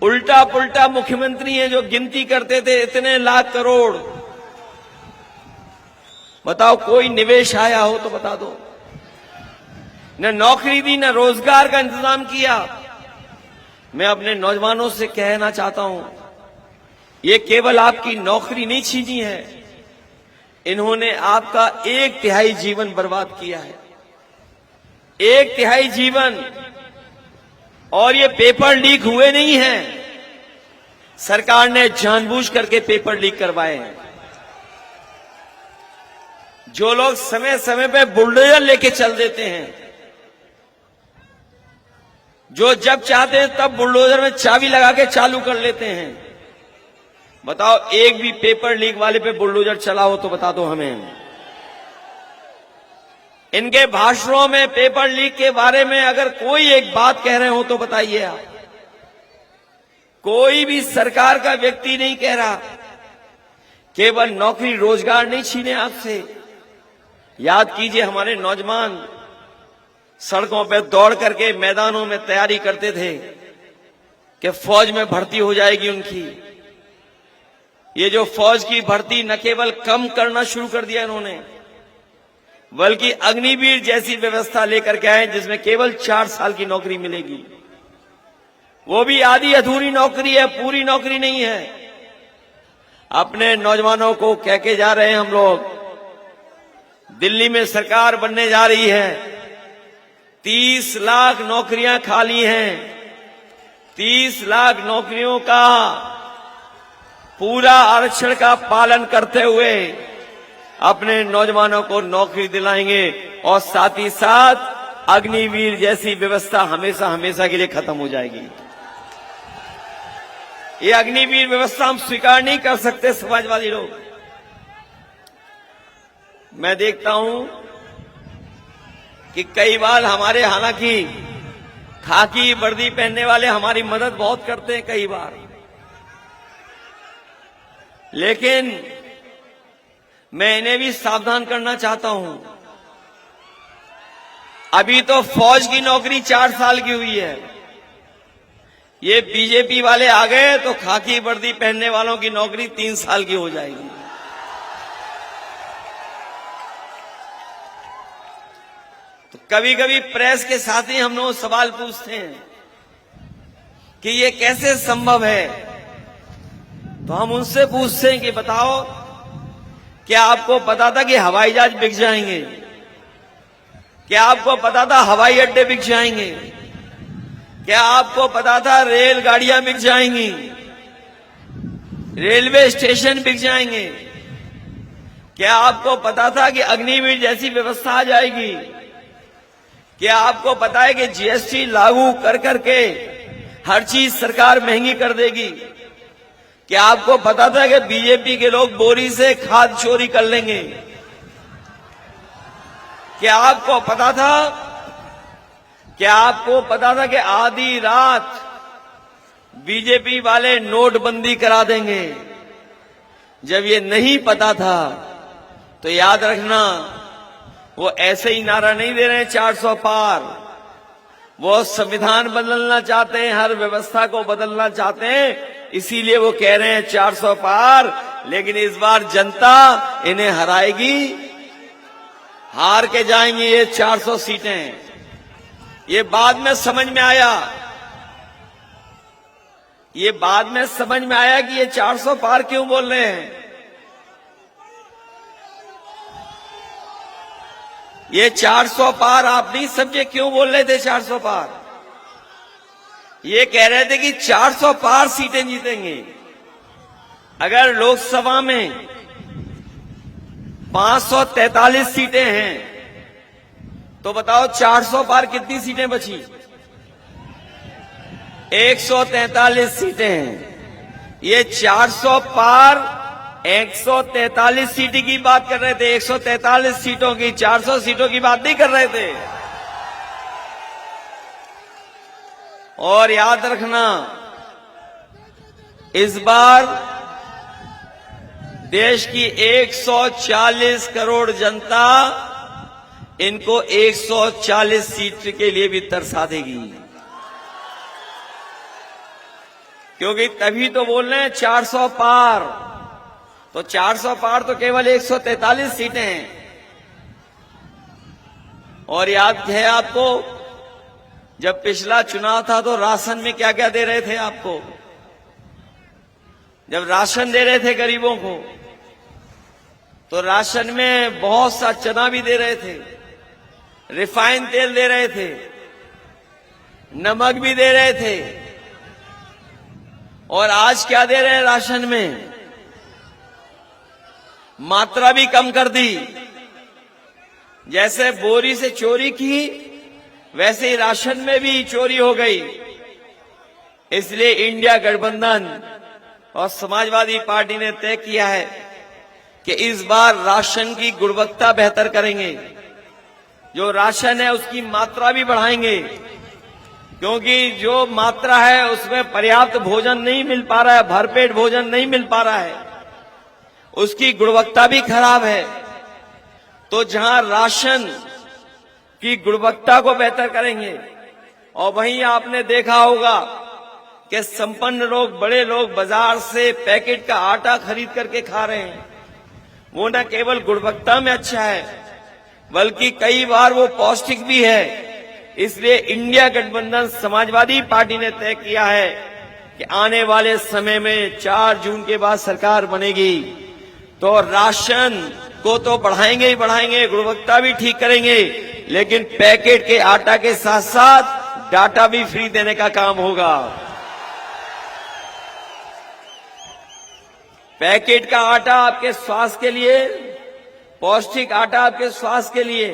उल्टा पुल्टा मुख्यमंत्री हैं जो गिनती करते थे इतने लाख करोड़, बताओ कोई निवेश आया हो तो बता दो। न नौकरी दी, न रोजगार का इंतजाम किया। मैं अपने नौजवानों से कहना चाहता हूं, ये केवल आपकी नौकरी नहीं छीनी है, इन्होंने आपका 1/3 जीवन बर्बाद किया है, 1/3 जीवन। और ये पेपर लीक हुए नहीं हैं, सरकार ने जानबूझ करके पेपर लीक करवाए हैं। जो लोग समय समय पे बुलडोजर लेके चल देते हैं, जो जब चाहते हैं तब बुलडोजर में चाबी लगा के चालू कर लेते हैं, बताओ एक भी पेपर लीक वाले पे बुलडोजर चला हो तो बता दो हमें। इनके भाषणों में पेपर लीक के बारे में अगर कोई एक बात कह रहे हो तो बताइए आप। कोई भी सरकार का व्यक्ति नहीं कह रहा। केवल नौकरी रोजगार नहीं छीने आपसे। याद कीजिए हमारे नौजवान सड़कों पर दौड़ करके मैदानों में तैयारी करते थे कि फौज में भर्ती हो जाएगी उनकी। ये जो फौज की भर्ती न केवल कम करना शुरू कर दिया इन्होंने, बल्कि अग्निवीर जैसी व्यवस्था लेकर के आए जिसमें केवल 4 साल की नौकरी मिलेगी। वो भी आधी अधूरी नौकरी है, पूरी नौकरी नहीं है। अपने नौजवानों को कह के जा रहे हैं हम लोग, दिल्ली में सरकार बनने जा रही है, 30 लाख नौकरियां खाली हैं, 30 लाख नौकरियों का पूरा आरक्षण का पालन करते हुए अपने नौजवानों को नौकरी दिलाएंगे और साथ ही साथ अग्निवीर जैसी व्यवस्था हमेशा हमेशा के लिए खत्म हो जाएगी। ये अग्निवीर व्यवस्था हम स्वीकार नहीं कर सकते समाजवादी लोग। मैं देखता हूं कि कई बार हमारे, हालांकि खाकी वर्दी पहनने वाले हमारी मदद बहुत करते हैं कई बार, लेकिन मैं इन्हें भी सावधान करना चाहता हूं। अभी तो फौज की नौकरी 4 साल की हुई है, ये बीजेपी वाले आ गए तो खाकी वर्दी पहनने वालों की नौकरी 3 साल की हो जाएगी। तो कभी कभी प्रेस के साथ ही हम लोग सवाल पूछते हैं कि ये कैसे संभव है, तो हम उनसे पूछते हैं कि बताओ, क्या आपको पता था कि हवाई जहाज बिक जाएंगे? क्या आपको पता था हवाई अड्डे बिक जाएंगे? क्या आपको पता था रेलगाड़ियां बिक जाएंगी, रेलवे स्टेशन बिक जाएंगे? क्या आपको पता था कि अग्निवीर जैसी व्यवस्था आ जाएगी? क्या आपको पता है कि जीएसटी लागू कर करके हर चीज सरकार महंगी कर देगी? क्या आपको पता था कि बीजेपी के लोग बोरी से खाद चोरी कर लेंगे? क्या आपको पता था? क्या आपको पता था कि आधी रात बीजेपी वाले नोटबंदी करा देंगे? जब ये नहीं पता था तो याद रखना, वो ऐसे ही नारा नहीं दे रहे हैं 400 पार। वो संविधान बदलना चाहते हैं, हर व्यवस्था को बदलना चाहते हैं, इसीलिए वो कह रहे हैं 400 पार। लेकिन इस बार जनता इन्हें हराएगी, हार के जाएंगी ये 400 सीटें। ये बाद में समझ में आया, ये बाद में समझ में आया कि ये 400 पार क्यों बोल रहे हैं। ये 400 पार आप नहीं समझे क्यों बोल रहे थे 400 पार? ये कह रहे थे कि 400 पार सीटें जीतेंगे। अगर लोकसभा में 543 सीटें हैं तो बताओ 400 पार कितनी सीटें बची? 143 सीटें हैं। ये 400 पार 143 सीट की बात कर रहे थे, 143 सीटों की, 400 सीटों की बात नहीं कर रहे थे। और याद रखना, इस बार देश की 140 करोड़ जनता इनको 140 सीट के लिए भी तरसा देगी, क्योंकि तभी तो बोल रहे हैं 400 पार। तो 400 पार तो केवल 143 सीटें हैं। और याद है आपको, जब पिछला चुनाव था तो राशन में क्या क्या दे रहे थे आपको? जब राशन दे रहे थे गरीबों को तो राशन में बहुत सा चना भी दे रहे थे, रिफाइंड तेल दे रहे थे, नमक भी दे रहे थे। और आज क्या दे रहे हैं राशन में? मात्रा भी कम कर दी। जैसे बोरी से चोरी की, वैसे ही राशन में भी चोरी हो गई। इसलिए इंडिया गठबंधन और समाजवादी पार्टी ने तय किया है कि इस बार राशन की गुणवत्ता बेहतर करेंगे। जो राशन है उसकी मात्रा भी बढ़ाएंगे, क्योंकि जो मात्रा है उसमें पर्याप्त भोजन नहीं मिल पा रहा है, भरपेट भोजन नहीं मिल पा रहा है, उसकी गुणवत्ता भी खराब है। तो जहां राशन की गुणवत्ता को बेहतर करेंगे, और वहीं आपने देखा होगा कि संपन्न लोग, बड़े लोग बाजार से पैकेट का आटा खरीद करके खा रहे हैं। वो न केवल गुणवत्ता में अच्छा है बल्कि कई बार वो पौष्टिक भी है। इसलिए इंडिया गठबंधन समाजवादी पार्टी ने तय किया है कि आने वाले समय में 4 जून के बाद सरकार बनेगी तो राशन को तो बढ़ाएंगे ही बढ़ाएंगे, गुणवत्ता भी ठीक करेंगे, लेकिन पैकेट के आटा के साथ साथ डाटा भी फ्री देने का काम होगा। पैकेट का आटा आपके स्वास्थ्य के लिए, पौष्टिक आटा आपके स्वास्थ्य के लिए,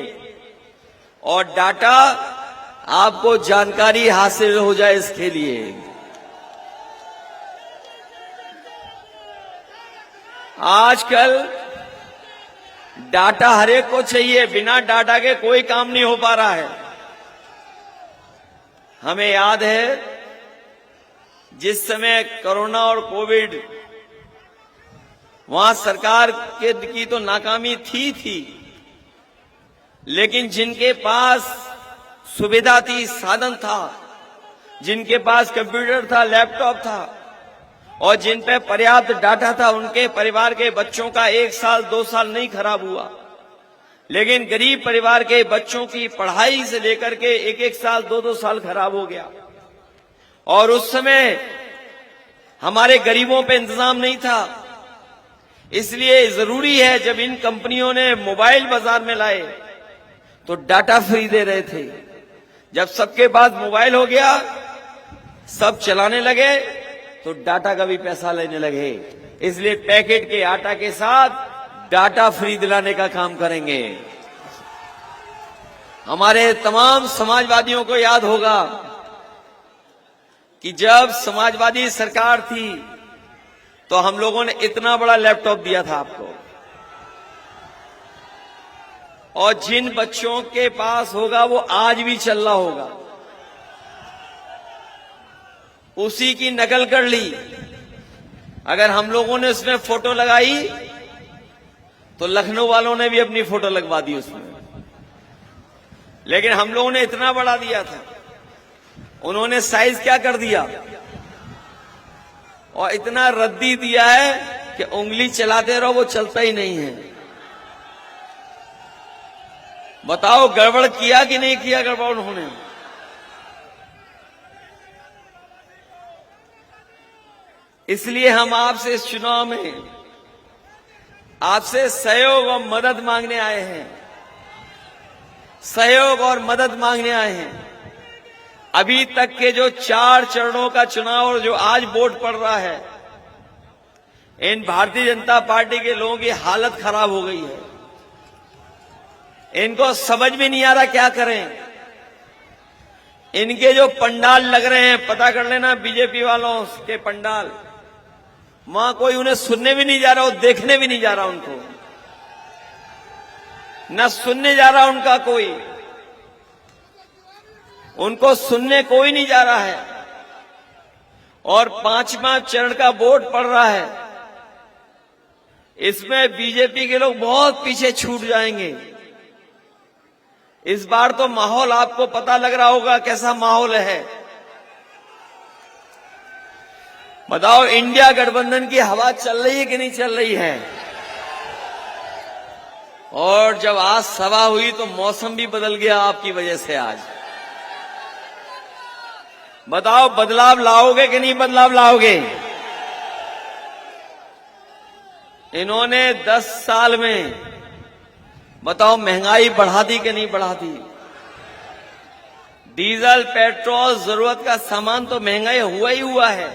और डाटा आपको जानकारी हासिल हो जाए इसके लिए। आजकल डाटा हर एक को चाहिए, बिना डाटा के कोई काम नहीं हो पा रहा है। हमें याद है जिस समय कोरोना और कोविड, वहां सरकार की तो नाकामी थी, लेकिन जिनके पास सुविधा थी, साधन था, जिनके पास कंप्यूटर था, लैपटॉप था, और जिन पे पर्याप्त डाटा था, उनके परिवार के बच्चों का 1 साल 2 साल नहीं खराब हुआ। लेकिन गरीब परिवार के बच्चों की पढ़ाई से लेकर के 1-1 साल 2-2 साल खराब हो गया। और उस समय हमारे गरीबों पे इंतजाम नहीं था। इसलिए जरूरी है, जब इन कंपनियों ने मोबाइल बाजार में लाए तो डाटा फ्री दे रहे थे। जब सबके पास मोबाइल हो गया, सब चलाने लगे, तो डाटा का भी पैसा लेने लगे। इसलिए पैकेट के आटा के साथ डाटा फ्री दिलाने का काम करेंगे। हमारे तमाम समाजवादियों को याद होगा कि जब समाजवादी सरकार थी तो हम लोगों ने इतना बड़ा लैपटॉप दिया था आपको, और जिन बच्चों के पास होगा वो आज भी चल रहा होगा, उसी की नकल कर ली। अगर हम लोगों ने उसमें फोटो लगाई तो लखनऊ वालों ने भी अपनी फोटो लगवा दी उसमें। लेकिन हम लोगों ने इतना बड़ा दिया था, उन्होंने साइज क्या कर दिया, और इतना रद्दी दिया है कि उंगली चलाते रहो, वो चलता ही नहीं है। बताओ गड़बड़ किया कि नहीं किया गड़बड़ उन्होंने? इसलिए हम आपसे इस चुनाव में आपसे सहयोग और मदद मांगने आए हैं, सहयोग और मदद मांगने आए हैं। अभी तक के जो 4 चरणों का चुनाव और जो आज वोट पड़ रहा है, इन भारतीय जनता पार्टी के लोगों की हालत खराब हो गई है। इनको समझ में नहीं आ रहा क्या करें। इनके जो पंडाल लग रहे हैं, पता कर लेना बीजेपी वालों के पंडाल, वहां कोई उन्हें सुनने भी नहीं जा रहा, और देखने भी नहीं जा रहा उनको, न सुनने जा रहा उनका कोई, उनको सुनने कोई नहीं जा रहा है। और 5वां चरण का वोट पड़ रहा है, इसमें बीजेपी के लोग बहुत पीछे छूट जाएंगे। इस बार तो माहौल आपको पता लग रहा होगा कैसा माहौल है। बताओ इंडिया गठबंधन की हवा चल रही है कि नहीं चल रही है? और जब आज सभा हुई तो मौसम भी बदल गया आपकी वजह से। आज बताओ बदलाव लाओगे कि नहीं बदलाव लाओगे? इन्होंने 10 साल में बताओ महंगाई बढ़ा दी कि नहीं बढ़ा दी? डीजल पेट्रोल जरूरत का सामान तो महंगाई हुआ ही हुआ है।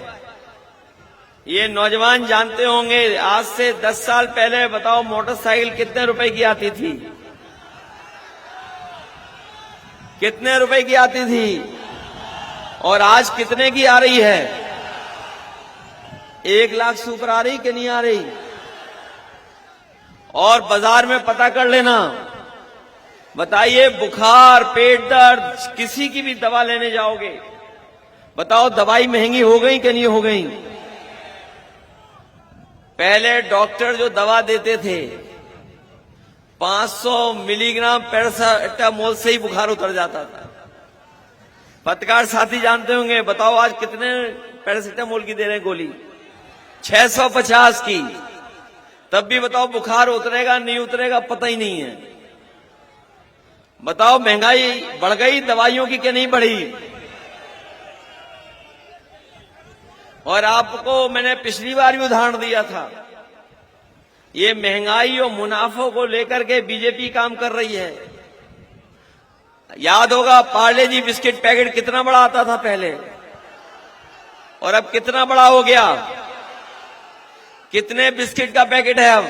ये नौजवान जानते होंगे, आज से 10 साल पहले बताओ मोटरसाइकिल कितने रुपए की आती थी? कितने रुपए की आती थी? और आज कितने की आ रही है? 1 लाख से ऊपर आ रही कि नहीं आ रही? और बाजार में पता कर लेना, बताइए बुखार, पेट दर्द, किसी की भी दवा लेने जाओगे, बताओ दवाई महंगी हो गई कि नहीं हो गई? पहले डॉक्टर जो दवा देते थे 500 मिलीग्राम पैरासिटामोल से ही बुखार उतर जाता था। पत्रकार साथी जानते होंगे, बताओ आज कितने पैरासिटामोल की दे रहे हैं गोली? 650 की। तब भी बताओ बुखार उतरेगा नहीं उतरेगा पता ही नहीं है। बताओ महंगाई बढ़ गई दवाइयों की कि नहीं बढ़ी? और आपको मैंने पिछली बार भी उदाहरण दिया था, ये महंगाई और मुनाफों को लेकर के बीजेपी काम कर रही है। याद होगा पार्ले जी बिस्किट पैकेट कितना बड़ा आता था पहले, और अब कितना बड़ा हो गया? कितने बिस्किट का पैकेट है? अब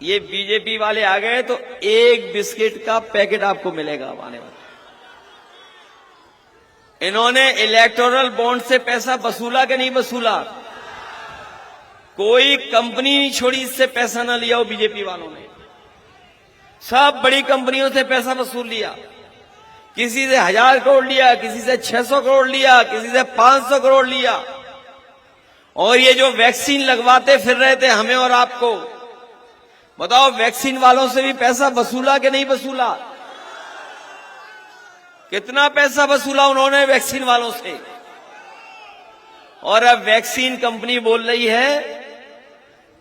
ये बीजेपी वाले आ गए तो एक बिस्किट का पैकेट आपको मिलेगा अब आने वाले। इन्होंने इलेक्टोरल बॉन्ड से पैसा वसूला कि नहीं वसूला? कोई कंपनी नहीं छोड़ी इससे पैसा ना लिया हो बीजेपी वालों ने। सब बड़ी कंपनियों से पैसा वसूल लिया। किसी से 1000 करोड़ लिया, किसी से 600 करोड़ लिया, किसी से 500 करोड़ लिया। और ये जो वैक्सीन लगवाते फिर रहे थे हमें और आपको, बताओ वैक्सीन वालों से भी पैसा वसूला कि नहीं वसूला? कितना पैसा वसूला उन्होंने वैक्सीन वालों से? और अब वैक्सीन कंपनी बोल रही है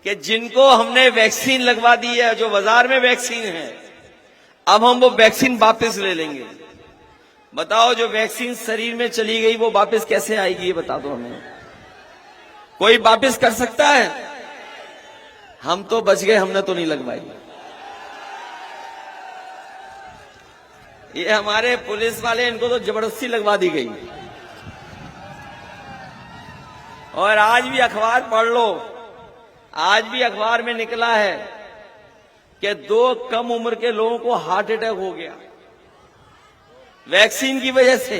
कि जिनको हमने वैक्सीन लगवा दी है, जो बाजार में वैक्सीन है, अब हम वो वैक्सीन वापस ले लेंगे। बताओ जो वैक्सीन शरीर में चली गई वो वापस कैसे आएगी? ये बता दो हमें। कोई वापस कर सकता है? हम तो बच गए, हमने तो नहीं लगवाई। ये हमारे पुलिस वाले, इनको तो जबरदस्ती लगवा दी गई। और आज भी अखबार पढ़ लो, आज भी अखबार में निकला है कि 2 कम उम्र के लोगों को हार्ट अटैक हो गया वैक्सीन की वजह से।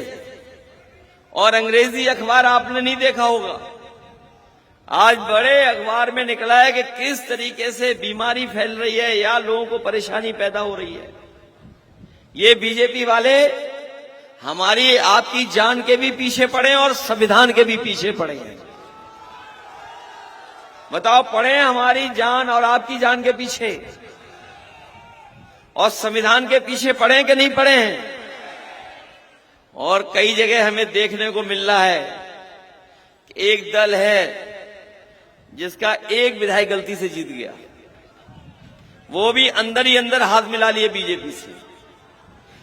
और अंग्रेजी अखबार आपने नहीं देखा होगा, आज बड़े अखबार में निकला है कि किस तरीके से बीमारी फैल रही है या लोगों को परेशानी पैदा हो रही है। ये बीजेपी वाले हमारी आपकी जान के भी पीछे पड़े और संविधान के भी पीछे पड़े हैं। बताओ, पड़े हमारी जान और आपकी जान के पीछे और संविधान के पीछे पड़े कि नहीं पड़े हैं? और कई जगह हमें देखने को मिल रहा है कि एक दल है जिसका एक विधायक गलती से जीत गया, वो भी अंदर ही अंदर हाथ मिला लिए बीजेपी से।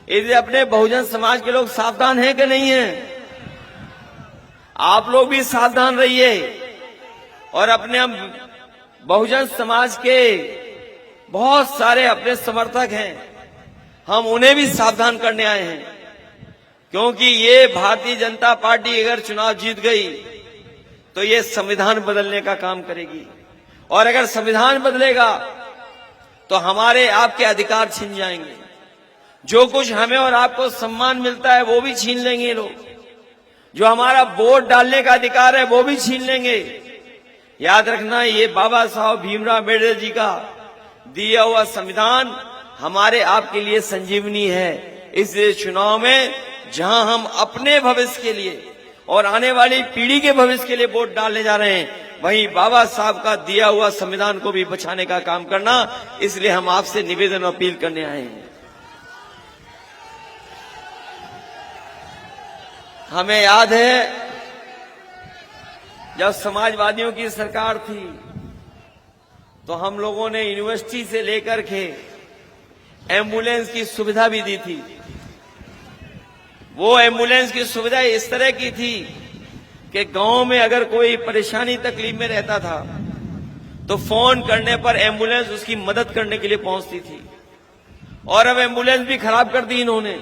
इसलिए अपने बहुजन समाज के लोग सावधान हैं कि नहीं हैं? आप लोग भी सावधान रहिए और अपने बहुजन समाज के बहुत सारे अपने समर्थक हैं, हम उन्हें भी सावधान करने आए हैं। क्योंकि ये भारतीय जनता पार्टी अगर चुनाव जीत गई तो ये संविधान बदलने का काम करेगी, और अगर संविधान बदलेगा तो हमारे आपके अधिकार छीन जाएंगे। जो कुछ हमें और आपको सम्मान मिलता है वो भी छीन लेंगे लोग। जो हमारा वोट डालने का अधिकार है वो भी छीन लेंगे। याद रखना, ये बाबा साहब भीमराव अम्बेडकर जी का दिया हुआ संविधान हमारे आपके लिए संजीवनी है। इसलिए चुनाव में जहां हम अपने भविष्य के लिए और आने वाली पीढ़ी के भविष्य के लिए वोट डालने जा रहे हैं, वहीं बाबा साहब का दिया हुआ संविधान को भी बचाने का काम करना। इसलिए हम आपसे निवेदन और अपील करने आए हैं। हमें याद है जब समाजवादियों की सरकार थी तो हम लोगों ने यूनिवर्सिटी से लेकर के एम्बुलेंस की सुविधा भी दी थी। वो एम्बुलेंस की सुविधा इस तरह की थी कि गांव में अगर कोई परेशानी तकलीफ में रहता था तो फोन करने पर एम्बुलेंस उसकी मदद करने के लिए पहुंचती थी। और अब एम्बुलेंस भी खराब कर दी इन्होंने।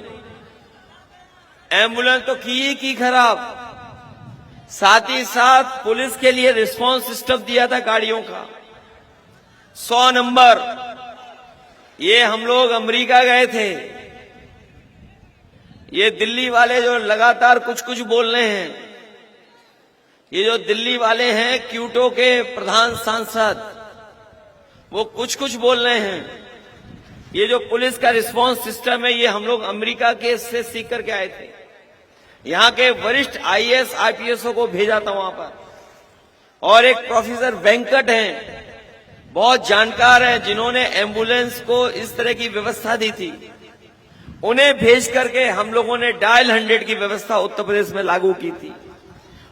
एम्बुलेंस तो की खराब, साथ ही साथ पुलिस के लिए रिस्पांस सिस्टम दिया था गाड़ियों का 100 नंबर। ये हम लोग अमेरिका गए थे, ये दिल्ली वाले जो लगातार कुछ कुछ बोल रहे हैं, ये जो दिल्ली वाले हैं क्यूटो के प्रधान सांसद, वो कुछ कुछ बोल रहे हैं। ये जो पुलिस का रिस्पांस सिस्टम है ये हम लोग अमेरिका के से सीख करके आए थे। यहां के वरिष्ठ आईएएस आईपीएसओ को भेजा था वहां पर, और एक प्रोफेसर वेंकट हैं, बहुत जानकार हैं, जिन्होंने एम्बुलेंस को इस तरह की व्यवस्था दी थी। उन्हें भेज करके हम लोगों ने डायल 100 की व्यवस्था उत्तर प्रदेश में लागू की थी।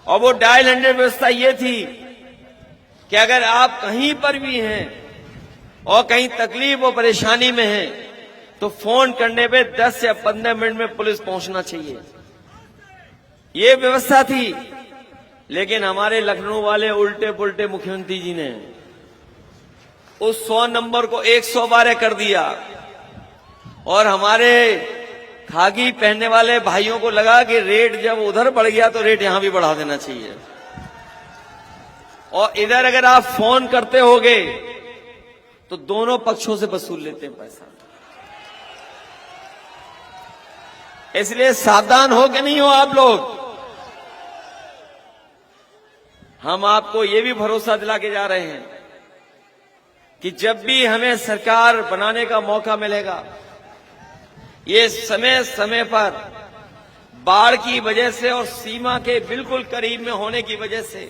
और वो डायल 100 व्यवस्था ये थी कि अगर आप कहीं पर भी हैं और कहीं तकलीफ और परेशानी में हैं तो फोन करने पे 10 या 15 मिनट में पुलिस पहुंचना चाहिए, ये व्यवस्था थी। लेकिन हमारे लखनऊ वाले उल्टे पुल्टे मुख्यमंत्री जी ने उस 100 नंबर को 112 कर दिया। और हमारे खाकी पहनने वाले भाइयों को लगा कि रेट जब उधर बढ़ गया तो रेट यहां भी बढ़ा देना चाहिए। और इधर अगर आप फोन करते होगे तो दोनों पक्षों से वसूल लेते हैं पैसा। इसलिए सावधान हो कि नहीं हो आप लोग। हम आपको ये भी भरोसा दिला के जा रहे हैं कि जब भी हमें सरकार बनाने का मौका मिलेगा, ये समय समय पर बाढ़ की वजह से और सीमा के बिल्कुल करीब में होने की वजह से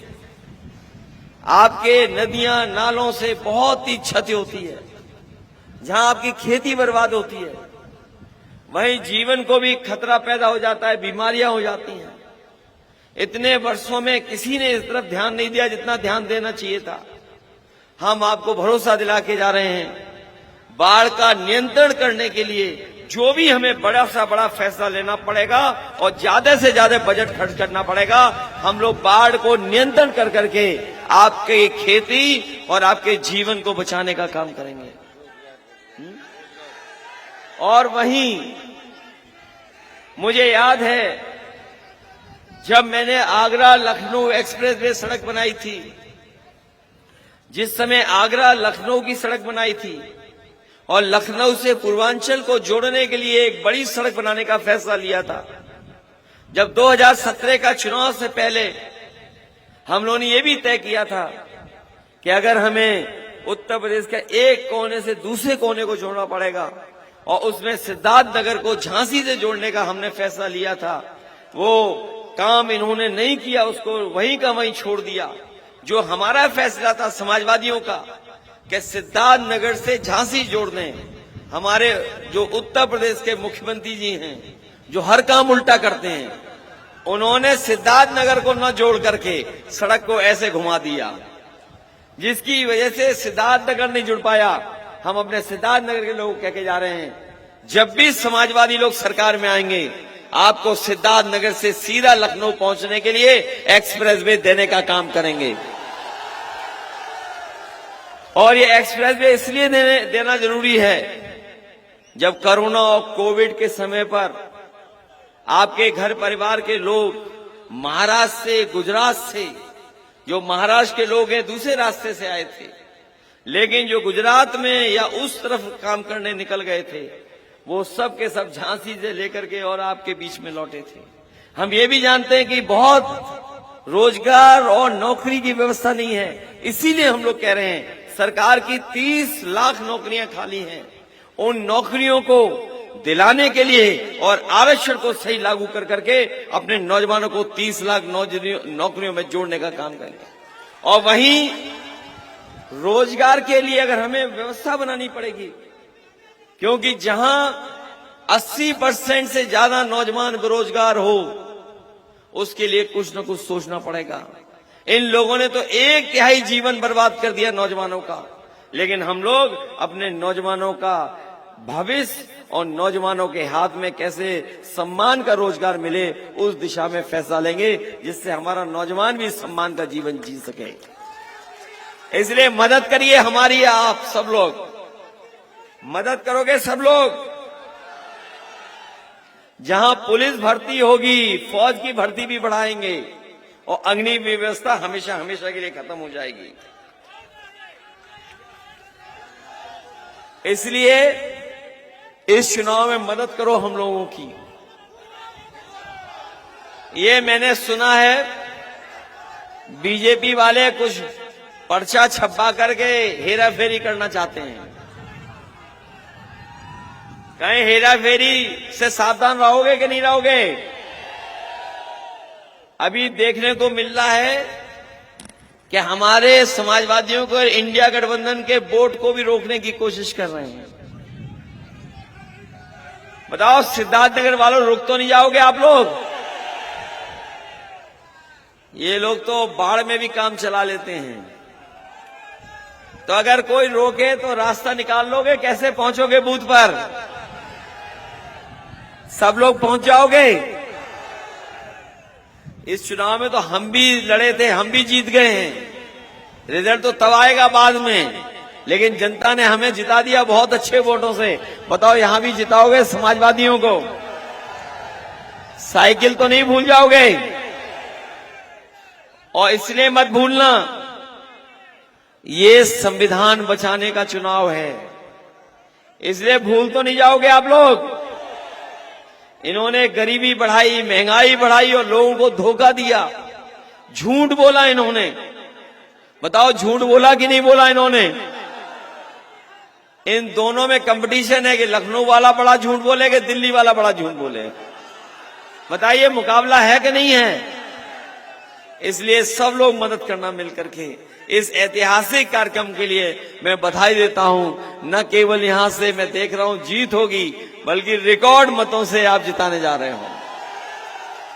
आपके नदियां नालों से बहुत ही क्षति होती है। जहां आपकी खेती बर्बाद होती है, वहीं जीवन को भी खतरा पैदा हो जाता है, बीमारियां हो जाती हैं। इतने वर्षों में किसी ने इस तरफ ध्यान नहीं दिया जितना ध्यान देना चाहिए था। हम आपको भरोसा दिला के जा रहे हैं, बाढ़ का नियंत्रण करने के लिए जो भी हमें बड़ा सा बड़ा फैसला लेना पड़ेगा और ज्यादा से ज्यादा बजट खर्च करना पड़ेगा, हम लोग बाढ़ को नियंत्रण कर करके आपके खेती और आपके जीवन को बचाने का काम करेंगे। और वहीं मुझे याद है जब मैंने आगरा लखनऊ एक्सप्रेसवे सड़क बनाई थी, जिस समय आगरा लखनऊ की सड़क बनाई थी और लखनऊ से पूर्वांचल को जोड़ने के लिए एक बड़ी सड़क बनाने का फैसला लिया था। जब 2017 का चुनाव से पहले हम लोगों ने यह भी तय किया था कि अगर हमें उत्तर प्रदेश के एक कोने से दूसरे कोने को जोड़ना पड़ेगा, और उसमें सिद्धार्थनगर को झांसी से जोड़ने का हमने फैसला लिया था। वो काम इन्होंने नहीं किया, उसको वहीं का वहीं छोड़ दिया। जो हमारा फैसला था समाजवादियों का कि सिद्धार्थनगर से झांसी जोड़ दें, हमारे जो उत्तर प्रदेश के मुख्यमंत्री जी हैं जो हर काम उल्टा करते हैं, उन्होंने सिद्धार्थनगर को न जोड़ करके सड़क को ऐसे घुमा दिया, जिसकी वजह से सिद्धार्थनगर नहीं जुड़ पाया। हम अपने सिद्धार्थनगर के लोग कह के जा रहे हैं, जब भी समाजवादी लोग सरकार में आएंगे, आपको सिद्धार्थनगर से सीधा लखनऊ पहुंचने के लिए एक्सप्रेसवे देने का काम करेंगे। और ये एक्सप्रेसवे इसलिए देना जरूरी है, जब कोरोना और कोविड के समय पर आपके घर परिवार के लोग महाराष्ट्र से, गुजरात से, जो महाराष्ट्र के लोग हैं दूसरे रास्ते से आए थे, लेकिन जो गुजरात में या उस तरफ काम करने निकल गए थे, वो सब के सब झांसी से लेकर के और आपके बीच में लौटे थे। हम ये भी जानते हैं कि बहुत रोजगार और नौकरी की व्यवस्था नहीं है, इसीलिए हम लोग कह रहे हैं सरकार की 30 लाख नौकरियां खाली हैं, उन नौकरियों को दिलाने के लिए और आरक्षण को सही लागू कर करके अपने नौजवानों को 30 लाख नौकरियों में जोड़ने का काम करेंगे। और वहीं रोजगार के लिए अगर हमें व्यवस्था बनानी पड़ेगी, क्योंकि जहां 80% से ज्यादा नौजवान बेरोजगार हो, उसके लिए कुछ न कुछ सोचना पड़ेगा। इन लोगों ने तो 1/3 जीवन बर्बाद कर दिया नौजवानों का, लेकिन हम लोग अपने नौजवानों का भविष्य और नौजवानों के हाथ में कैसे सम्मान का रोजगार मिले, उस दिशा में फैसला लेंगे, जिससे हमारा नौजवान भी सम्मान का जीवन जी सके। इसलिए मदद करिए हमारी, आप सब लोग मदद करोगे, सब लोग। जहां पुलिस भर्ती होगी, फौज की भर्ती भी बढ़ाएंगे और अग्नि व्यवस्था हमेशा हमेशा के लिए खत्म हो जाएगी। इसलिए इस चुनाव में मदद करो हम लोगों की। ये मैंने सुना है बीजेपी वाले कुछ पर्चा छपा करके हेरा फेरी करना चाहते हैं। कहीं हेरा फेरी से सावधान रहोगे कि नहीं रहोगे? अभी देखने को मिल रहा है कि हमारे समाजवादियों को इंडिया गठबंधन के वोट को भी रोकने की कोशिश कर रहे हैं। बताओ, सिद्धार्थनगर वालों, रुक तो नहीं जाओगे आप लोग? ये लोग तो बाढ़ में भी काम चला लेते हैं, तो अगर कोई रोके तो रास्ता निकाल लोगे? कैसे पहुंचोगे बूथ पर? सब लोग पहुंच जाओगे? इस चुनाव में तो हम भी लड़े थे, हम भी जीत गए हैं। रिजल्ट तो तब आएगा बाद में, लेकिन जनता ने हमें जिता दिया बहुत अच्छे वोटों से। बताओ, यहां भी जिताओगे समाजवादियों को? साइकिल तो नहीं भूल जाओगे? और इसलिए मत भूलना ये संविधान बचाने का चुनाव है, इसलिए भूल तो नहीं जाओगे आप लोग। इन्होंने गरीबी बढ़ाई, महंगाई बढ़ाई और लोगों को धोखा दिया, झूठ बोला इन्होंने। बताओ झूठ बोला कि नहीं बोला इन्होंने? इन दोनों में कंपटीशन है कि लखनऊ वाला बड़ा झूठ बोले कि दिल्ली वाला बड़ा झूठ बोले। बताइए मुकाबला है कि नहीं है? इसलिए सब लोग मदद करना मिलकर के इस ऐतिहासिक कार्यक्रम के लिए मैं बधाई देता हूं। न केवल यहां से मैं देख रहा हूं जीत होगी, बल्कि रिकॉर्ड मतों से आप जिताने जा रहे हो।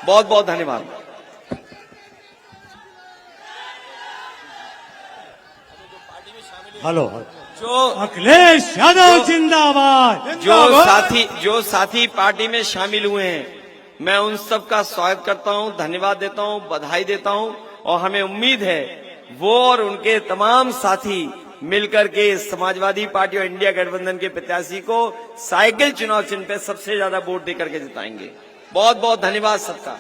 बहुत बहुत धन्यवाद। हेलो, जो अखिलेश यादव जिंदाबाद। जो साथी पार्टी में शामिल हुए हैं, मैं उन सब का स्वागत करता हूं, धन्यवाद देता हूं, बधाई देता हूं। और हमें उम्मीद है वो और उनके तमाम साथी मिलकर के समाजवादी पार्टी और इंडिया गठबंधन के प्रत्याशी को साइकिल चुनाव चिन्ह पे सबसे ज्यादा वोट देकर के जिताएंगे। बहुत बहुत धन्यवाद सबका।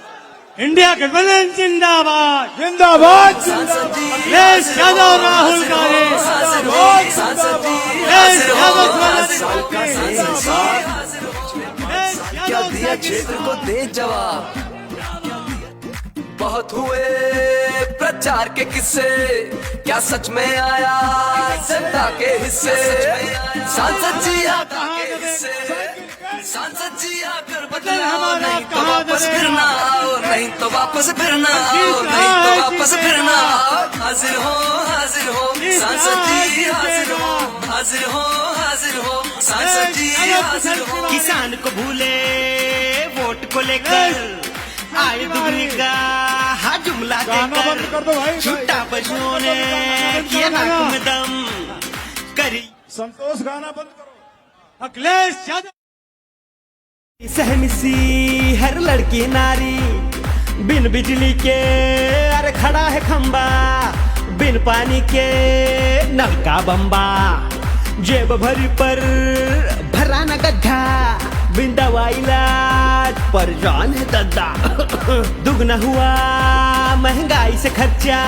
इंडिया गठबंधन जिंदाबाद जिंदाबाद। अखिलेश यादव राहुल गांधी क्या दिया क्षेत्र को दे जवाब। बहुत हुए प्रचार के किस्से, क्या सच में आया जनता के हिस्से। सांसद जी आकर के हिस्से, सांसद जी आकर बदलाओ, नहीं तो वापस फिरना आओ, नहीं तो वापस फिरना आओ, नहीं तो वापस फिरना आओ। हाजिर हो सांसद जी, हाजिर हो, हाजिर हो, हाजिर हो सांसद जी, हाजिर हो। किसान को भूले वोट को लेकर आए दुगनी का जुमला देकर, छुट्टा पशुओं ने किया नाक में दम करी। संतोष गाना बंद करो। अखिलेश यादव सहमी सी हर लड़की नारी, बिन बिजली के अरे खड़ा है खंबा, बिन पानी के नल का बम्बा, जेब भरी पर भरा न गड्ढा, बिन दवा इलाज पर जान है दद्दा। दुगना हुआ महंगाई से खर्चा,